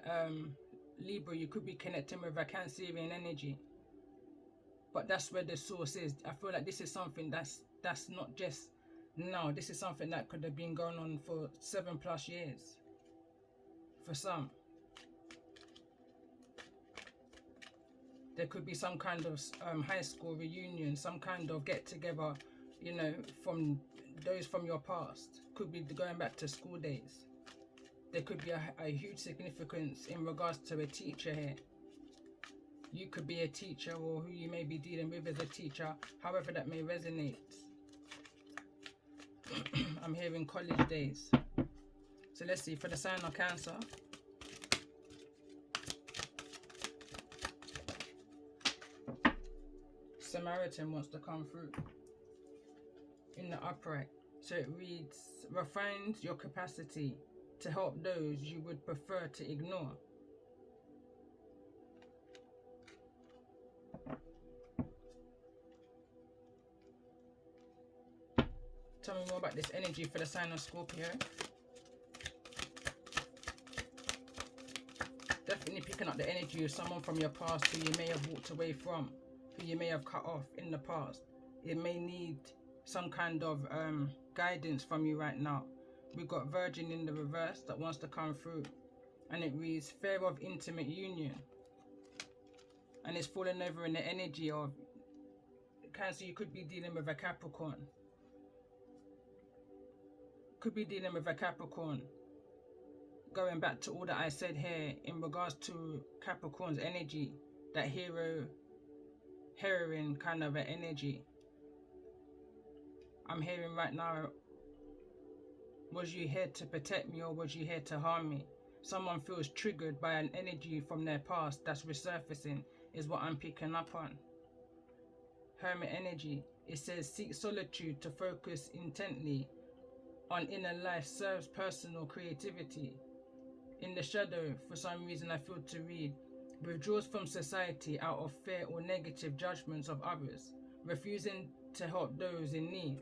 Libra, you could be connecting with a Cancerian energy, but that's where the source is. I feel like this is something that's not just now. This is something that could have been going on for 7+ years for some. There could be some kind of high school reunion, some kind of get together, you know, from those from your past. Could be going back to school days. There could be a huge significance in regards to a teacher here. You could be a teacher, or who you may be dealing with as a teacher, however that may resonate. I'm hearing college days. So let's see, for the sign of Cancer. Samaritan wants to come through in the upright. So it reads, refines your capacity to help those you would prefer to ignore. Tell me more about this energy for the sign of Scorpio. Definitely picking up the energy of someone from your past who you may have walked away from, who you may have cut off in the past. It may need some kind of guidance from you right now. We've got Virgin in the reverse that wants to come through. And it reads, fear of intimate union. And it's falling over in the energy of Cancer. You could be dealing with a Capricorn. Could be dealing with a Capricorn. Going back to all that I said here in regards to Capricorn's energy, that heroine kind of an energy. I'm hearing right now, was you here to protect me or was you here to harm me? Someone feels triggered by an energy from their past that's resurfacing, is what I'm picking up on. Hermit energy. It says, seek solitude to focus intently on inner life, serves personal creativity. In the shadow, for some reason I feel to read, withdraws from society out of fear or negative judgments of others, refusing to help those in need.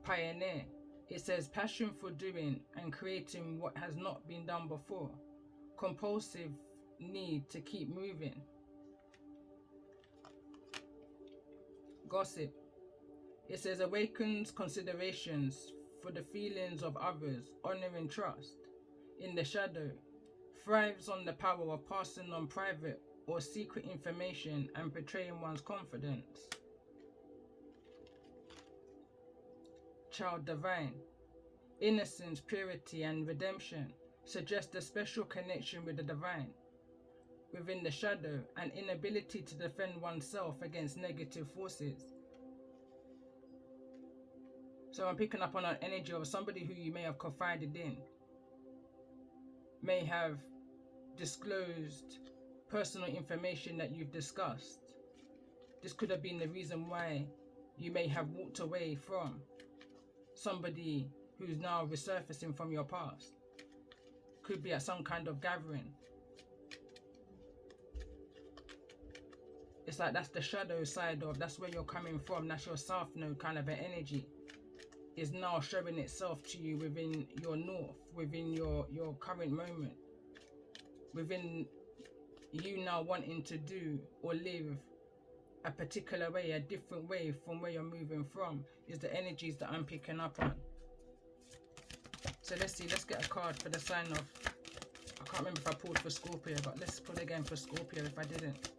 Pioneer. It says passion for doing and creating what has not been done before. Compulsive need to keep moving. Gossip. It says awakens considerations for the feelings of others, honoring trust. In the shadow, thrives on the power of passing on private or secret information and betraying one's confidence. Child divine. Innocence, purity, and redemption suggest a special connection with the divine. Within the shadow, an inability to defend oneself against negative forces. So I'm picking up on an energy of somebody who you may have confided in, may have disclosed personal information that you've discussed. This could have been the reason why you may have walked away from somebody who's now resurfacing from your past. Could be at some kind of gathering. It's like that's the shadow side of, that's where you're coming from, that's your south node kind of an energy. Is now showing itself to you within your north, within your current moment, within you now wanting to do or live a particular way, a different way from where you're moving from, is the energies that I'm picking up on. So let's see, let's get a card for the sign of, I can't remember if I pulled for Scorpio, but let's pull again for Scorpio if I didn't.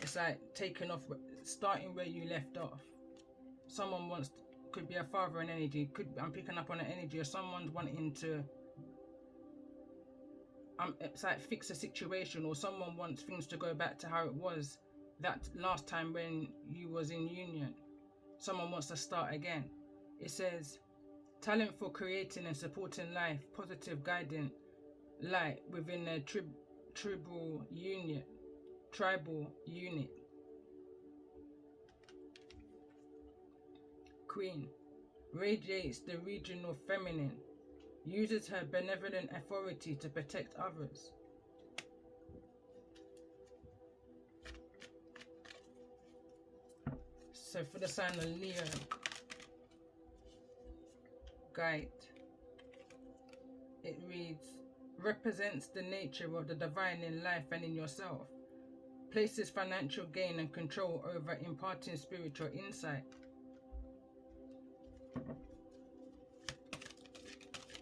It's like taking off, starting where you left off. Someone wants to, could be a father in energy, I'm picking up on an energy of someone wanting to it's like fix a situation, or someone wants things to go back to how it was that last time when you was in union. Someone wants to start again. It says talent for creating and supporting life, positive guiding light within a tribal unit. Queen radiates the regional feminine, uses her benevolent authority to protect others. So for the sign of Leo, guide. It reads, represents the nature of the divine in life and in yourself. Places financial gain and control over imparting spiritual insight.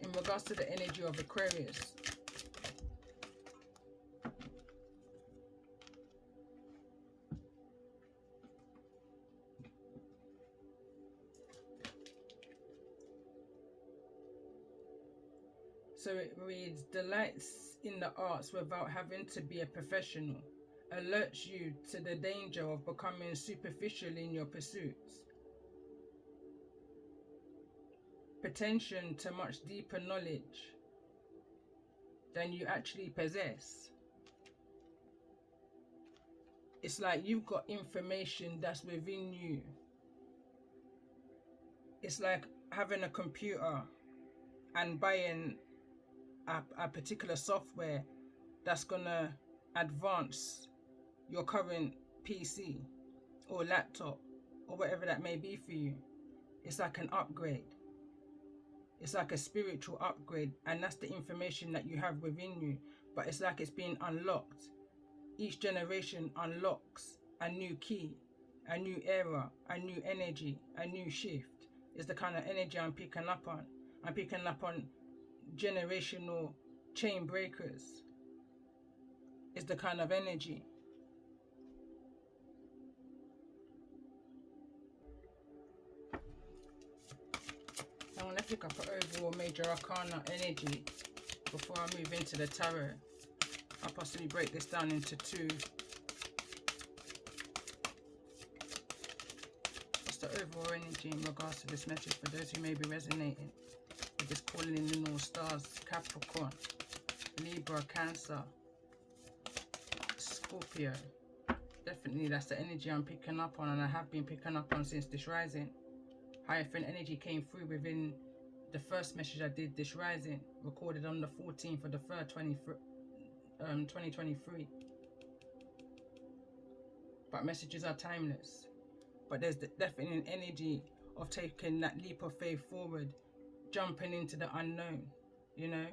In regards to the energy of Aquarius, so it reads, delights in the arts without having to be a professional, alerts you to the danger of becoming superficial in your pursuits. Pretension to much deeper knowledge than you actually possess. It's like you've got information that's within you. It's like having a computer and buying a particular software that's gonna advance your current PC or laptop or whatever that may be for you. It's like an upgrade. It's like a spiritual upgrade, and that's the information that you have within you. But it's like it's being unlocked. Each generation unlocks a new key, a new era, a new energy, a new shift. It's the kind of energy I'm picking up on. I'm picking up on generational chain breakers. It's the kind of energy. I'm going to pick up an overall major arcana energy before I move into the tarot. I'll possibly break this down into two. What's the overall energy in regards to this message for those who may be resonating with this calling in all stars? Capricorn, Libra, Cancer, Scorpio. Definitely that's the energy I'm picking up on, and I have been picking up on since this rising. Hierophant energy came through within the first message I did this rising, recorded on the 14th of the 3rd, 2023. But messages are timeless. But there's definitely an energy of taking that leap of faith forward, jumping into the unknown, you know.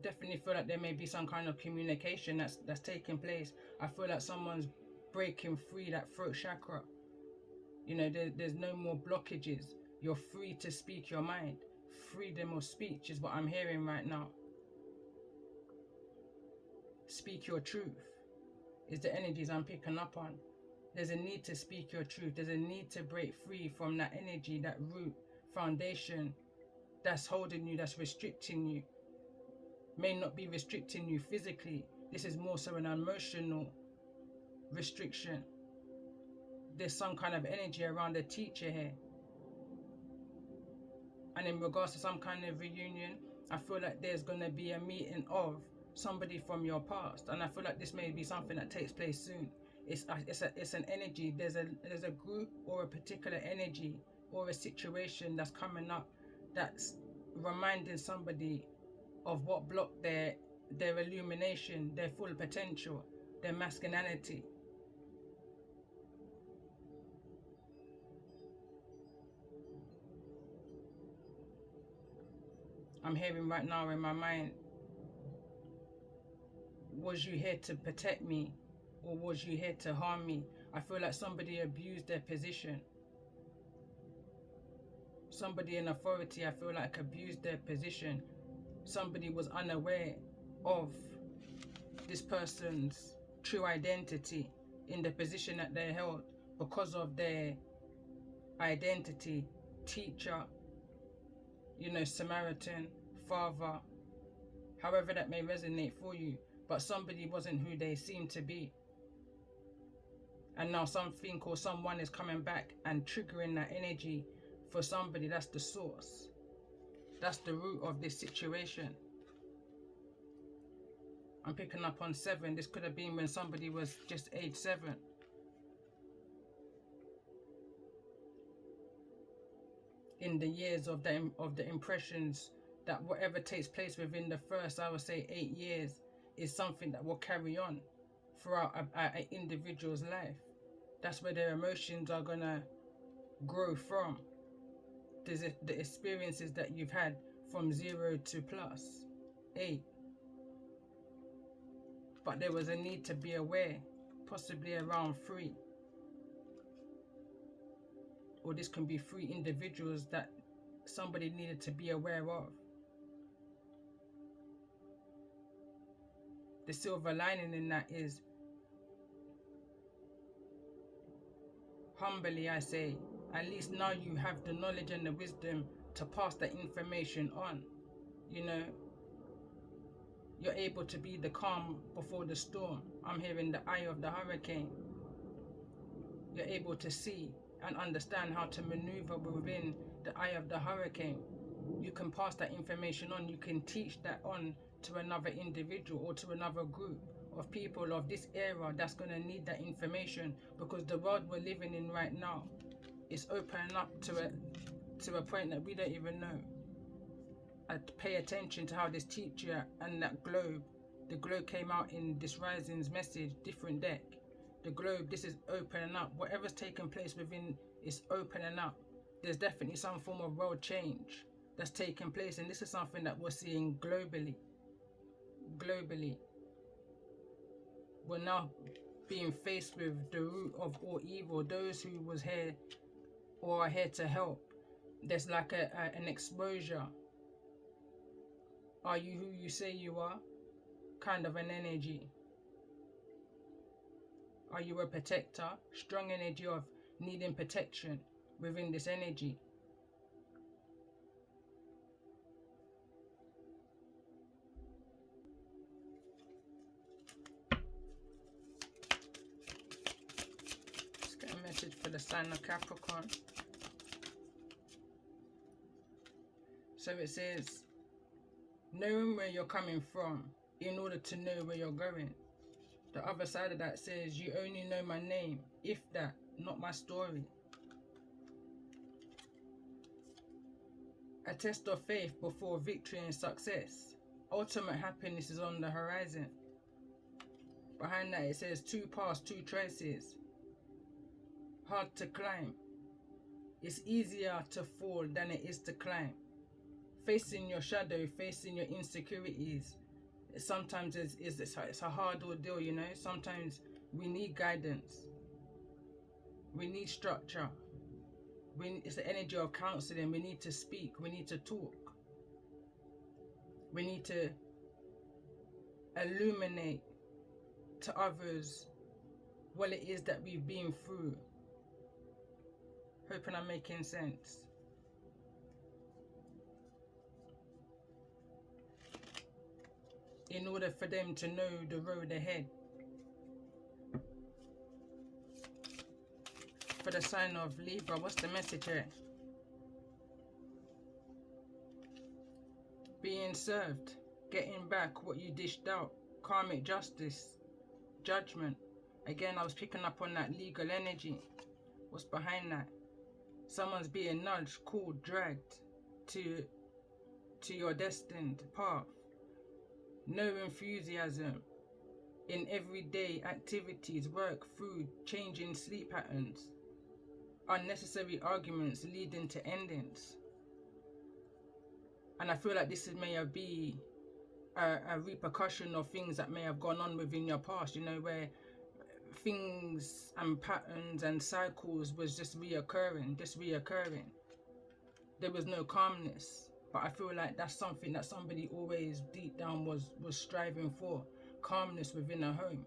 Definitely feel like there may be some kind of communication that's taking place. I feel like someone's breaking free that throat chakra. You know, there's no more blockages. You're free to speak your mind. Freedom of speech is what I'm hearing right now. Speak your truth is the energies I'm picking up on. There's a need to speak your truth. There's a need to break free from that energy, that root foundation that's holding you, that's restricting you. May not be restricting you physically. This is more so an emotional restriction. There's some kind of energy around the teacher here. And in regards to some kind of reunion, I feel like there's going to be a meeting of somebody from your past. And I feel like this may be something that takes place soon. It's an energy. There's a group or a particular energy or a situation that's coming up that's reminding somebody of what blocked their illumination, their full potential, their masculinity. I'm hearing right now in my mind, was you here to protect me or was you here to harm me? I feel like somebody abused their position. Somebody in authority, I feel like abused their position. Somebody was unaware of this person's true identity in the position that they held because of their identity, teacher, you know, Samaritan, father, however that may resonate for you, but somebody wasn't who they seemed to be. And now something or someone is coming back and triggering that energy for somebody. That's the source. That's the root of this situation. I'm picking up on 7. This could have been when somebody was just age 7. In the years of the impressions, that whatever takes place within the first, I would say, 8 years is something that will carry on throughout an individual's life. That's where their emotions are gonna grow from. There's the experiences that you've had from 0 to plus 8. But there was a need to be aware, possibly around 3. Or this can be 3 individuals that somebody needed to be aware of. The silver lining in that is, humbly I say, at least now you have the knowledge and the wisdom to pass that information on. You know, You're able to be the calm before the storm. I'm hearing the eye of the hurricane. You're able to see and understand how to maneuver within the eye of the hurricane. You can pass that information on. You can teach that on to another individual or to another group of people of this era that's going to need that information, because the world we're living in right now is opening up to a point that we don't even know. Pay attention to how this teacher and that globe, the globe came out in this rising's message, different deck. The globe, this is opening up. Whatever's taking place within is opening up. There's definitely some form of world change that's taking place, and this is something that we're seeing globally. We're now being faced with the root of all evil, those who was here or are here to help. There's like an exposure. Are you who you say you are? Kind of an energy. Are you a protector? Strong energy of needing protection within this energy. Let's get a message for the sign of Capricorn. So it says, knowing where you're coming from in order to know where you're going. The other side of that says, you only know my name, if that, not my story. A test of faith before victory and success. Ultimate happiness is on the horizon. Behind that it says, two paths, two choices. Hard to climb. It's easier to fall than it is to climb. Facing your shadow, facing your insecurities, sometimes it's a hard ordeal, you know. Sometimes we need guidance. We need structure. It's the energy of counseling. We need to speak. We need to talk. We need to illuminate to others what it is that we've been through. Hoping I'm making sense. In order for them to know the road ahead. For the sign of Libra, what's the message here? Being served, getting back what you dished out, karmic justice, judgment. Again, I was picking up on that legal energy. What's behind that? Someone's being nudged, called, dragged to your destined path. No enthusiasm in everyday activities, work, food, changing sleep patterns. Unnecessary arguments leading to endings. And I feel like this may have been a repercussion of things that may have gone on within your past, you know, where things and patterns and cycles was just reoccurring. There was no calmness. But I feel like that's something that somebody always deep down was striving for. Calmness within a home.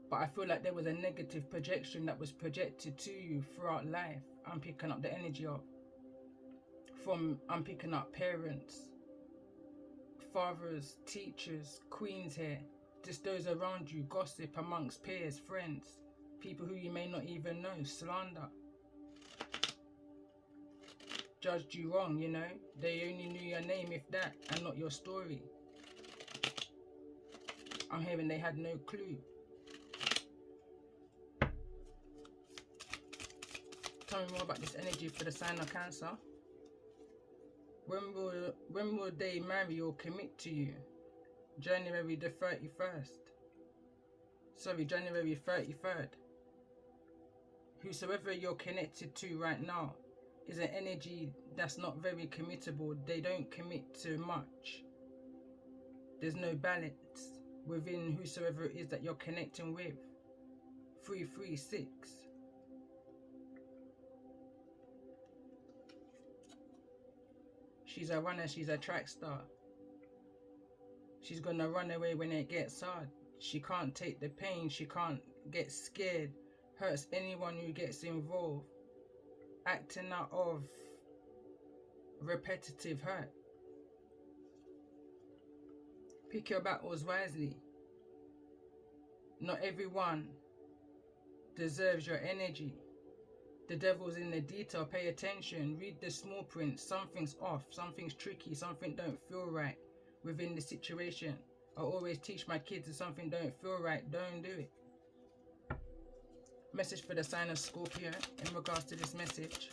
But I feel like there was a negative projection that was projected to you throughout life. I'm picking up the energy of. I'm picking up parents, fathers, teachers, queens here. Just those around you, gossip amongst peers, friends, people who you may not even know, slander. Judged you wrong, you know. They only knew your name, if that, and not your story. I'm hearing they had no clue. Tell me more about this energy for the sign of Cancer. When will they marry or commit to you? January the 31st. Sorry, January 33rd. Whosoever you're connected to right now is an energy that's not very committable. They don't commit to much. There's no balance within whosoever it is that you're connecting with. 336. She's a runner, she's a track star. She's gonna run away when it gets hard. She can't take the pain, she can't get scared. Hurts anyone who gets involved. Acting out of repetitive hurt. Pick your battles wisely. Not everyone deserves your energy. The devil's in the detail. Pay attention. Read the small print. Something's off. Something's tricky. Something don't feel right within the situation. I always teach my kids if something don't feel right, don't do it. Message for the sign of Scorpio in regards to this message.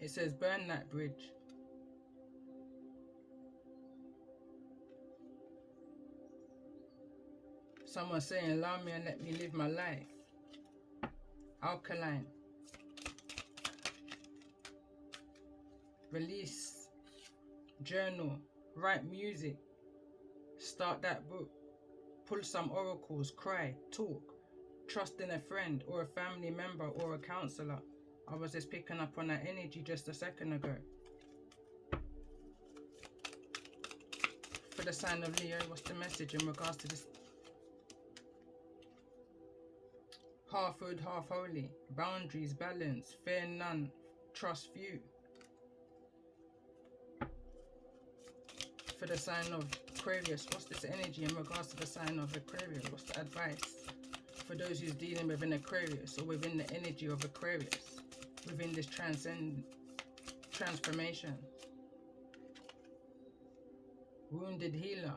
It says burn that bridge. Someone's saying allow me and let me live my life. Alkaline. Release. Journal. Write music. Start that book. Pull some oracles. Cry. Talk. Trust in a friend or a family member or a counselor. I was just picking up on that energy just a second ago. For the sign of Leo, what's the message in regards to this? Half hood, half holy. Boundaries, balance, fear none, trust few. For the sign of Aquarius, what's this energy in regards to the sign of Aquarius? What's the advice for those who's dealing with an Aquarius or within the energy of Aquarius, within this transformation? Wounded healer,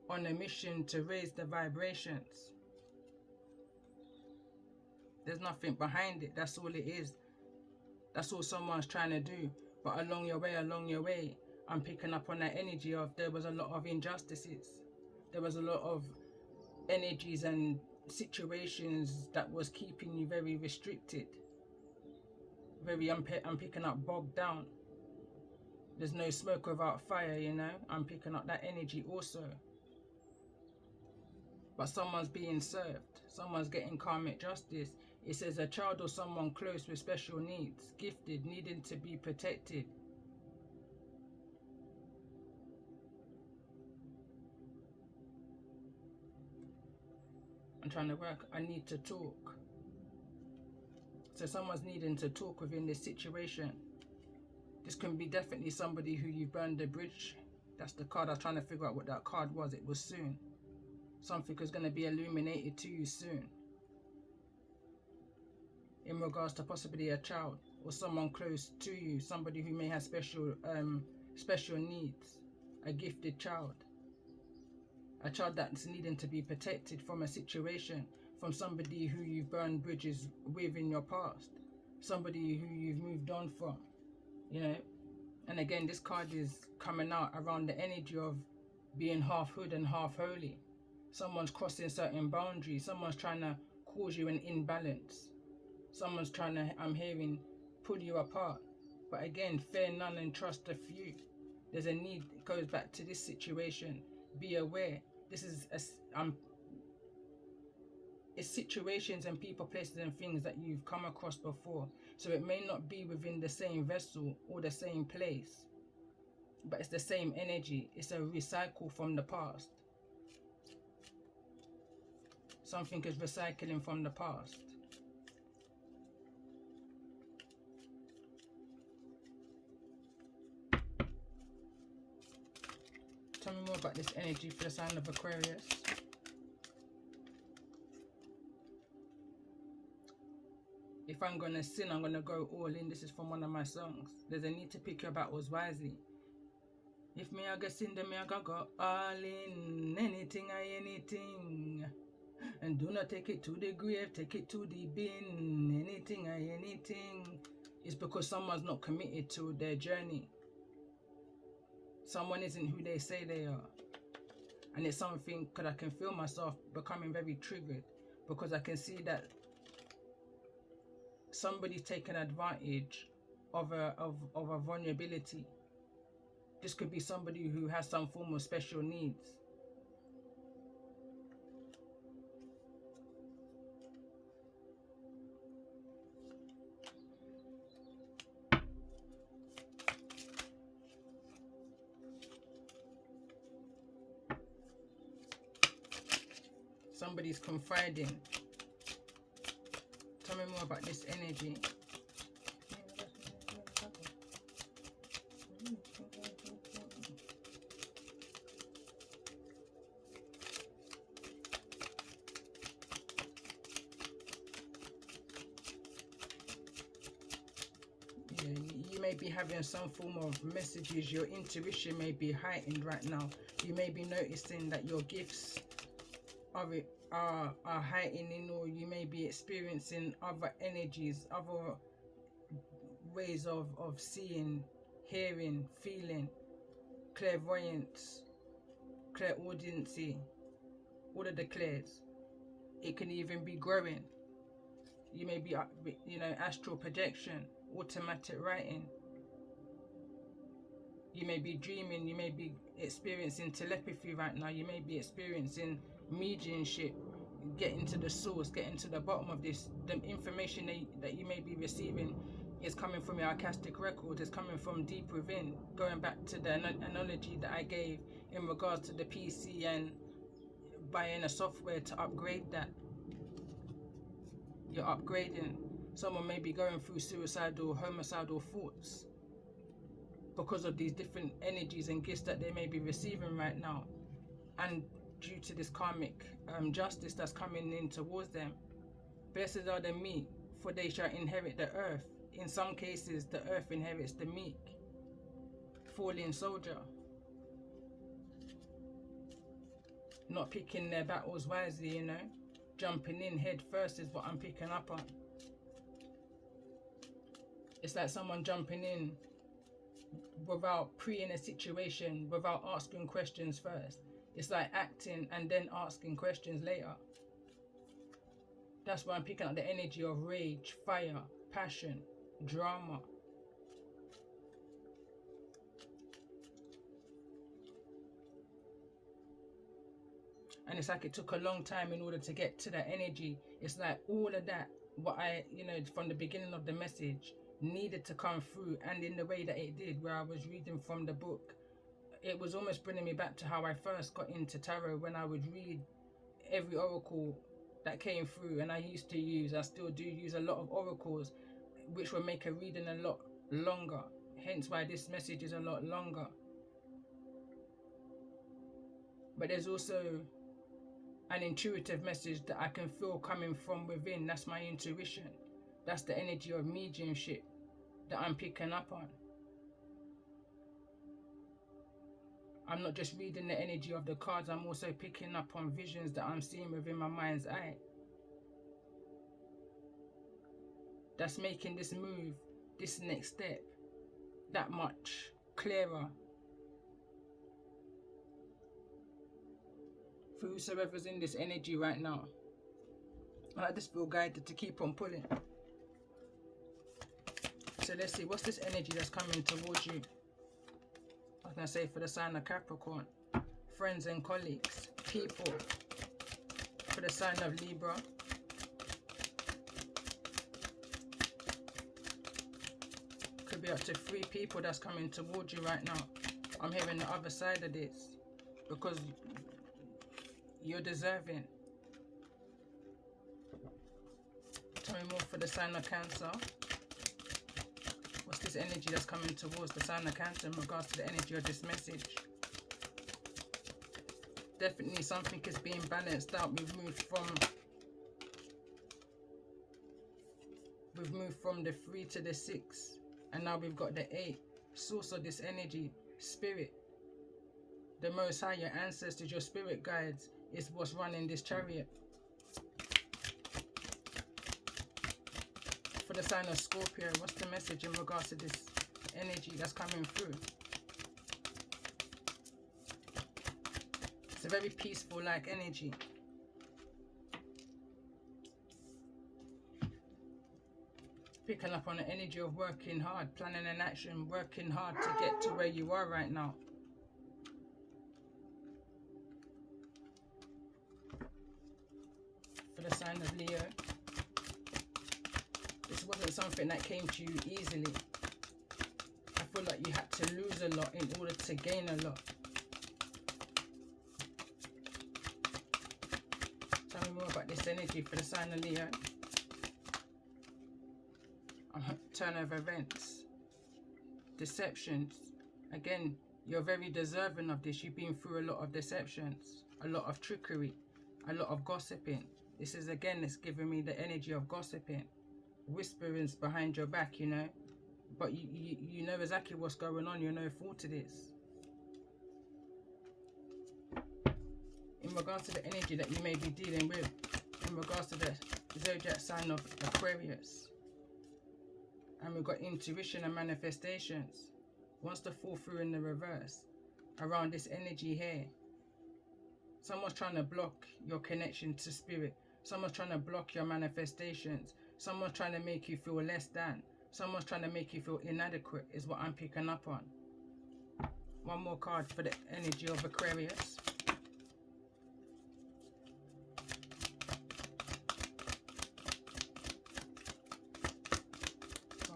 on a mission to raise the vibrations. There's nothing behind it. That's all it is. That's all someone's trying to do. But along your way, I'm picking up on that energy of there was a lot of injustices. There was a lot of energies and situations that was keeping you very restricted. I'm picking up bogged down. There's no smoke without fire, you know. I'm picking up that energy also. But someone's being served. Someone's getting karmic justice. It says a child or someone close with special needs, gifted, needing to be protected. I'm trying to work. I need to talk. So someone's needing to talk within this situation. This can be definitely somebody who you burned the bridge. That's the card. I was trying to figure out what that card was. It was soon. Something is going to be illuminated to you soon. In regards to possibly a child or someone close to you. Somebody who may have special needs. A gifted child. A child that's needing to be protected from a situation. From somebody who you've burned bridges with in your past. Somebody who you've moved on from. You know, and again, this card is coming out around the energy of being half hood and half holy. Someone's crossing certain boundaries. Someone's trying to cause you an imbalance. Someone's trying to, I'm hearing, pull you apart. But again, fear none and trust a few. There's a need. It goes back to this situation. Be aware. This is it's situations and people, places and things that you've come across before. So it may not be within the same vessel or the same place, but it's the same energy. It's a recycle from the past. Something is recycling from the past. Tell me more about this energy for the sign of Aquarius. If I'm going to sin, I'm going to go all in. This is from one of my songs. There's a need to pick your battles wisely. If me I go sin, then me I go all in. Anything. And do not take it to the grave, take it to the bin. Anything. It's because someone's not committed to their journey. Someone isn't who they say they are. And it's something, because I can feel myself becoming very triggered. Because I can see that somebody's taken advantage of a vulnerability. This could be somebody who has some form of special needs. Somebody's confiding. Tell me more about this energy. may be having some form of messages. Your intuition may be heightened right now. You may be noticing that your gifts are heightening, or you may be experiencing other energies, other ways of seeing, hearing, feeling, clairvoyance, clairaudiency, all of the clairs. It can even be growing. You may be, you know, astral projection, automatic writing. You may be dreaming. You may be experiencing telepathy right now. You may be experiencing mediumship, getting to the source, getting to the bottom of this. The information that you may be receiving is coming from your Akashic record. It's coming from deep within. Going back to the analogy that I gave in regards to the PC and buying a software to upgrade that. You're upgrading. Someone may be going through suicidal, homicidal thoughts because of these different energies and gifts that they may be receiving right now, and due to this karmic justice that's coming in towards them. Blessed are the meek, for they shall inherit the earth. In some cases, the earth inherits the meek. Fallen soldier. Not picking their battles wisely, you know. Jumping in head first is what I'm picking up on. It's like someone jumping in without pre-in a situation, without asking questions first. It's like acting and then asking questions later. That's why I'm picking up the energy of rage, fire, passion, drama. And it's like it took a long time in order to get to that energy. It's like all of that, what I, you know, from the beginning of the message, needed to come through, and in the way that it did, where I was reading from the book. It was almost bringing me back to how I first got into tarot, when I would read every oracle that came through. And I still do use a lot of oracles, which will make a reading a lot longer. Hence why this message is a lot longer. But there's also an intuitive message that I can feel coming from within. That's my intuition. That's the energy of mediumship that I'm picking up on. I'm not just reading the energy of the cards, I'm also picking up on visions that I'm seeing within my mind's eye. That's making this move, this next step, that much clearer. For whosoever's in this energy right now, I just feel guided to keep on pulling. So let's see, what's this energy that's coming towards you? I was going to say for the sign of Capricorn, friends and colleagues, people. For the sign of Libra, could be up to 3 people that's coming towards you right now. I'm hearing the other side of this, because you're deserving. Tell me more for the sign of Cancer. What's this energy that's coming towards the sign of Cancer in regards to the energy of this message? Definitely something is being balanced out. We've moved from the 3 to the 6, and now we've got the 8. Source of this energy, spirit, the Most High, your ancestors, your spirit guides, is what's running this chariot. For the sign of Scorpio, what's the message in regards to this energy that's coming through? It's a very peaceful like energy. Picking up on the energy of working hard, planning an action, working hard to get to where you are right now. For the sign of Leo, this wasn't something that came to you easily. I feel like you had to lose a lot in order to gain a lot. Tell me more about this energy for the sign of Leo. Turn of events, deceptions. Again, you're very deserving of this. You've been through a lot of deceptions, a lot of trickery, a lot of gossiping. This is, again, it's giving me the energy of gossiping, whisperings behind your back, you know, But you know exactly what's going on. You're no fool to this. In regards to the energy that you may be dealing with, in regards to the zodiac sign of Aquarius, and we've got intuition and manifestations, wants to fall through in the reverse around this energy here. Someone's trying to block your connection to spirit. Someone's trying to block your manifestations. Someone's trying to make you feel less than. Someone's trying to make you feel inadequate, is what I'm picking up on. One more card for the energy of Aquarius.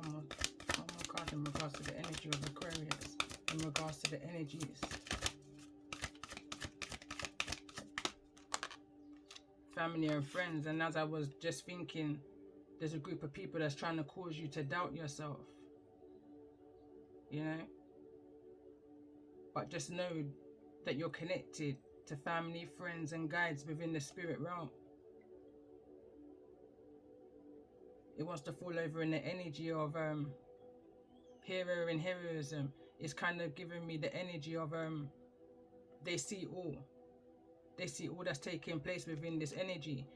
One more card in regards to the energy of Aquarius. In regards to the energies. Family and friends. And as I was just thinking, there's a group of people that's trying to cause you to doubt yourself. You know? But just know that you're connected to family, friends and guides within the spirit realm. It wants to fall over in the energy of hero and heroism. It's kind of giving me the energy of they see all. They see all that's taking place within this energy.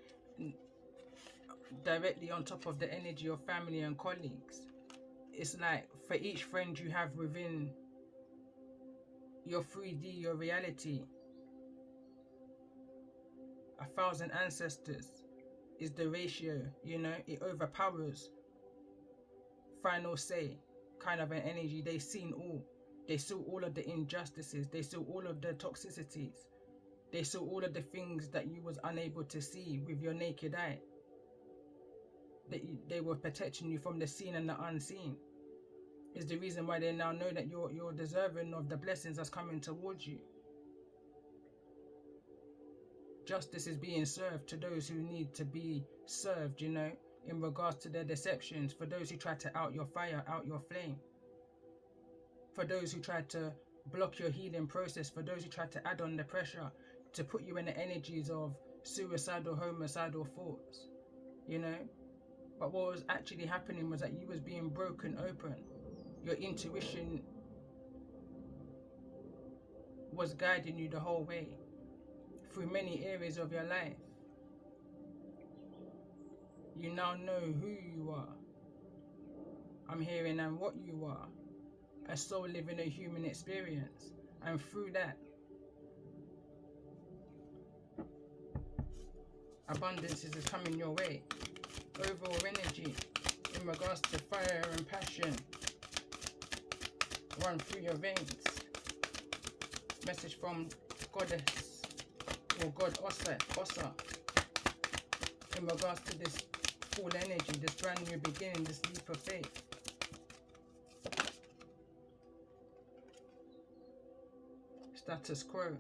Directly on top of the energy of family and colleagues. It's like for each friend you have within your 3D, your reality, 1,000 ancestors is the ratio, you know, it overpowers final say kind of an energy. They seen all. They saw all of the injustices. They saw all of the toxicities. They saw all of the things that you was unable to see with your naked eye. They were protecting you from the seen and the unseen. Is the reason why they now know that you're deserving of the blessings that's coming towards you. Justice is being served to those who need to be served, you know, in regards to their deceptions, for those who try to out your fire, out your flame, for those who try to block your healing process, for those who try to add on the pressure to put you in the energies of suicidal, homicidal thoughts, you know. But what was actually happening was that you was being broken open. Your intuition was guiding you the whole way through many areas of your life. You now know who you are. I'm hearing and what you are. A soul living a human experience. And through that, abundance is coming your way. Overall energy in regards to fire and passion run through your veins. Message from Goddess or God OSSA in regards to this full energy, this brand new beginning, this leap of faith. Status quo.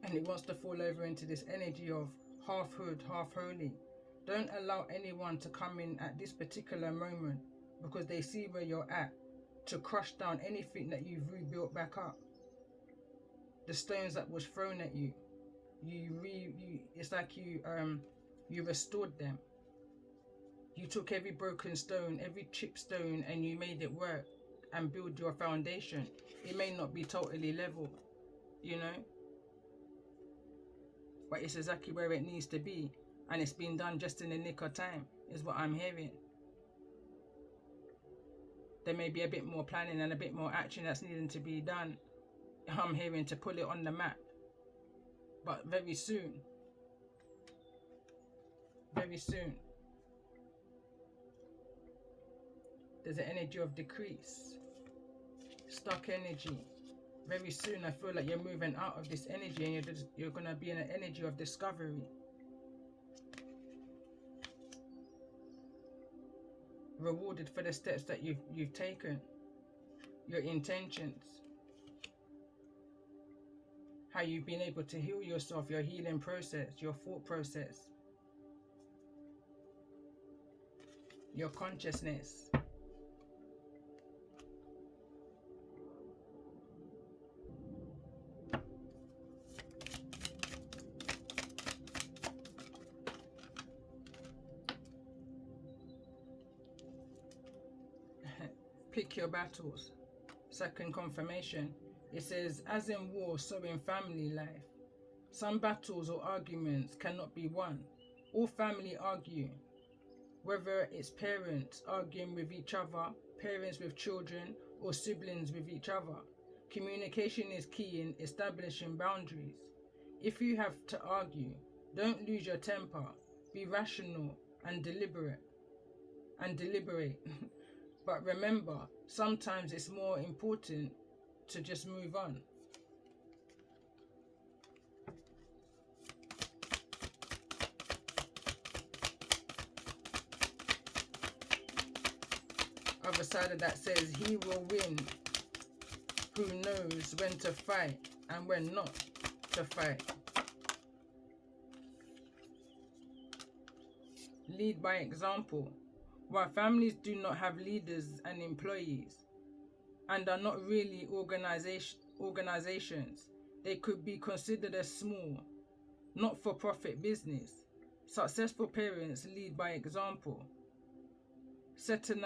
And it wants to fall over into this energy of half hood, half holy. Don't allow anyone to come in at this particular moment because they see where you're at to crush down anything that you've rebuilt back up. The stones that was thrown at you, it's like you restored them. You took every broken stone, every chipped stone, and you made it work and build your foundation. It may not be totally level, you know, but it's exactly where it needs to be. And it's been done just in the nick of time, is what I'm hearing. There may be a bit more planning and a bit more action that's needing to be done. I'm hearing to pull it on the map. But very soon, there's an energy of decrease. Stuck energy. Very soon, I feel like you're moving out of this energy and you're going to be in an energy of discovery. Rewarded for the steps that you've taken, your intentions, how you've been able to heal yourself, your healing process, your thought process, your consciousness. Pick your battles. Second confirmation. It says, as in war, so in family life. Some battles or arguments cannot be won. All family argue, whether it's parents arguing with each other, parents with children, or siblings with each other. Communication is key in establishing boundaries. If you have to argue, don't lose your temper. Be rational and deliberate. But remember, sometimes it's more important to just move on. Other side of that says, he will win who knows when to fight and when not to fight. Lead by example. While families do not have leaders and employees and are not really organizations, they could be considered a small, not-for-profit business. Successful parents lead by example, setting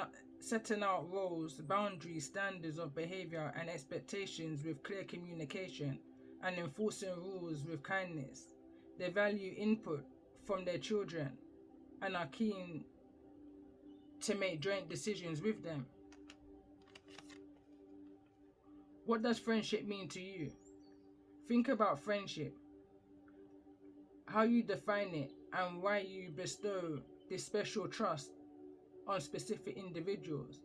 out roles, boundaries, standards of behavior and expectations with clear communication, and enforcing rules with kindness. They value input from their children and are keen to make joint decisions with them. What does friendship mean to you? Think about friendship, how you define it, and why you bestow this special trust on specific individuals.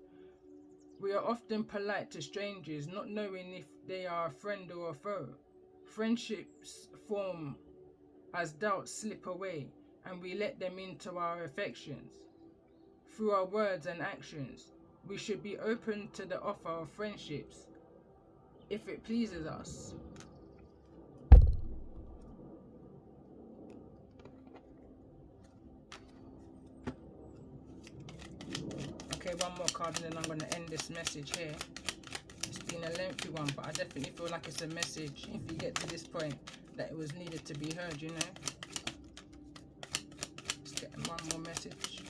We are often polite to strangers, not knowing if they are a friend or a foe. Friendships form as doubts slip away, and we let them into our affections. Through our words and actions, we should be open to the offer of friendships if it pleases us. Okay, one more card and then I'm going to end this message here. It's been a lengthy one, but I definitely feel like it's a message, if you get to this point, that it was needed to be heard, you know. Let's get one more message.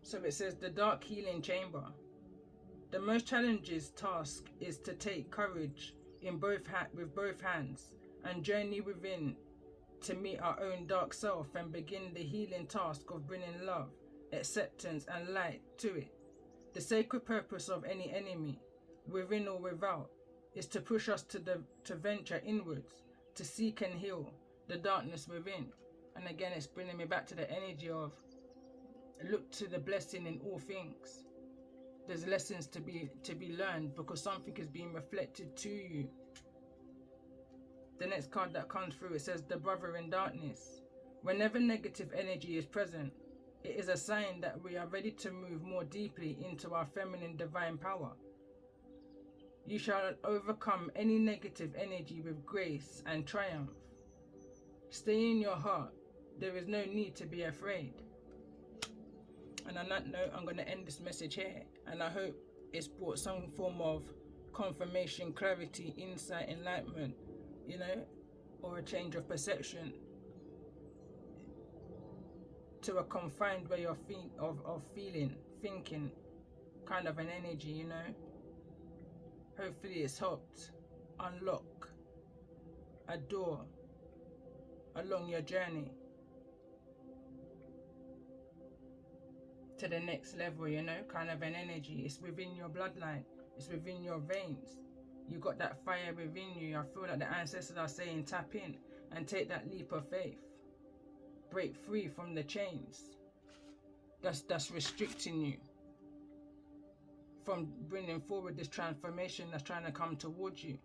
So it says, the dark healing chamber. The most challenging task is to take courage with both hands and journey within to meet our own dark self and begin the healing task of bringing love, acceptance and light to it. The sacred purpose of any enemy, within or without, is to push us to venture inwards, to seek and heal the darkness within. And again, it's bringing me back to the energy of look to the blessing in all things. There's lessons to be learned because something is being reflected to you. The next card that comes through, it says the brother in darkness. Whenever negative energy is present, it is a sign that we are ready to move more deeply into our feminine divine power. You shall overcome any negative energy with grace and triumph. Stay in your heart. There is no need to be afraid. And on that note, I'm going to end this message here. And I hope it's brought some form of confirmation, clarity, insight, enlightenment, you know, or a change of perception to a confined way of feeling, thinking, kind of an energy, you know. Hopefully it's helped unlock a door along your journey to the next level, you know, kind of an energy. It's within your bloodline. It's within your veins. You got that fire within you. I feel like the ancestors are saying tap in and take that leap of faith. Break free from the chains that's restricting you from bringing forward this transformation that's trying to come towards you.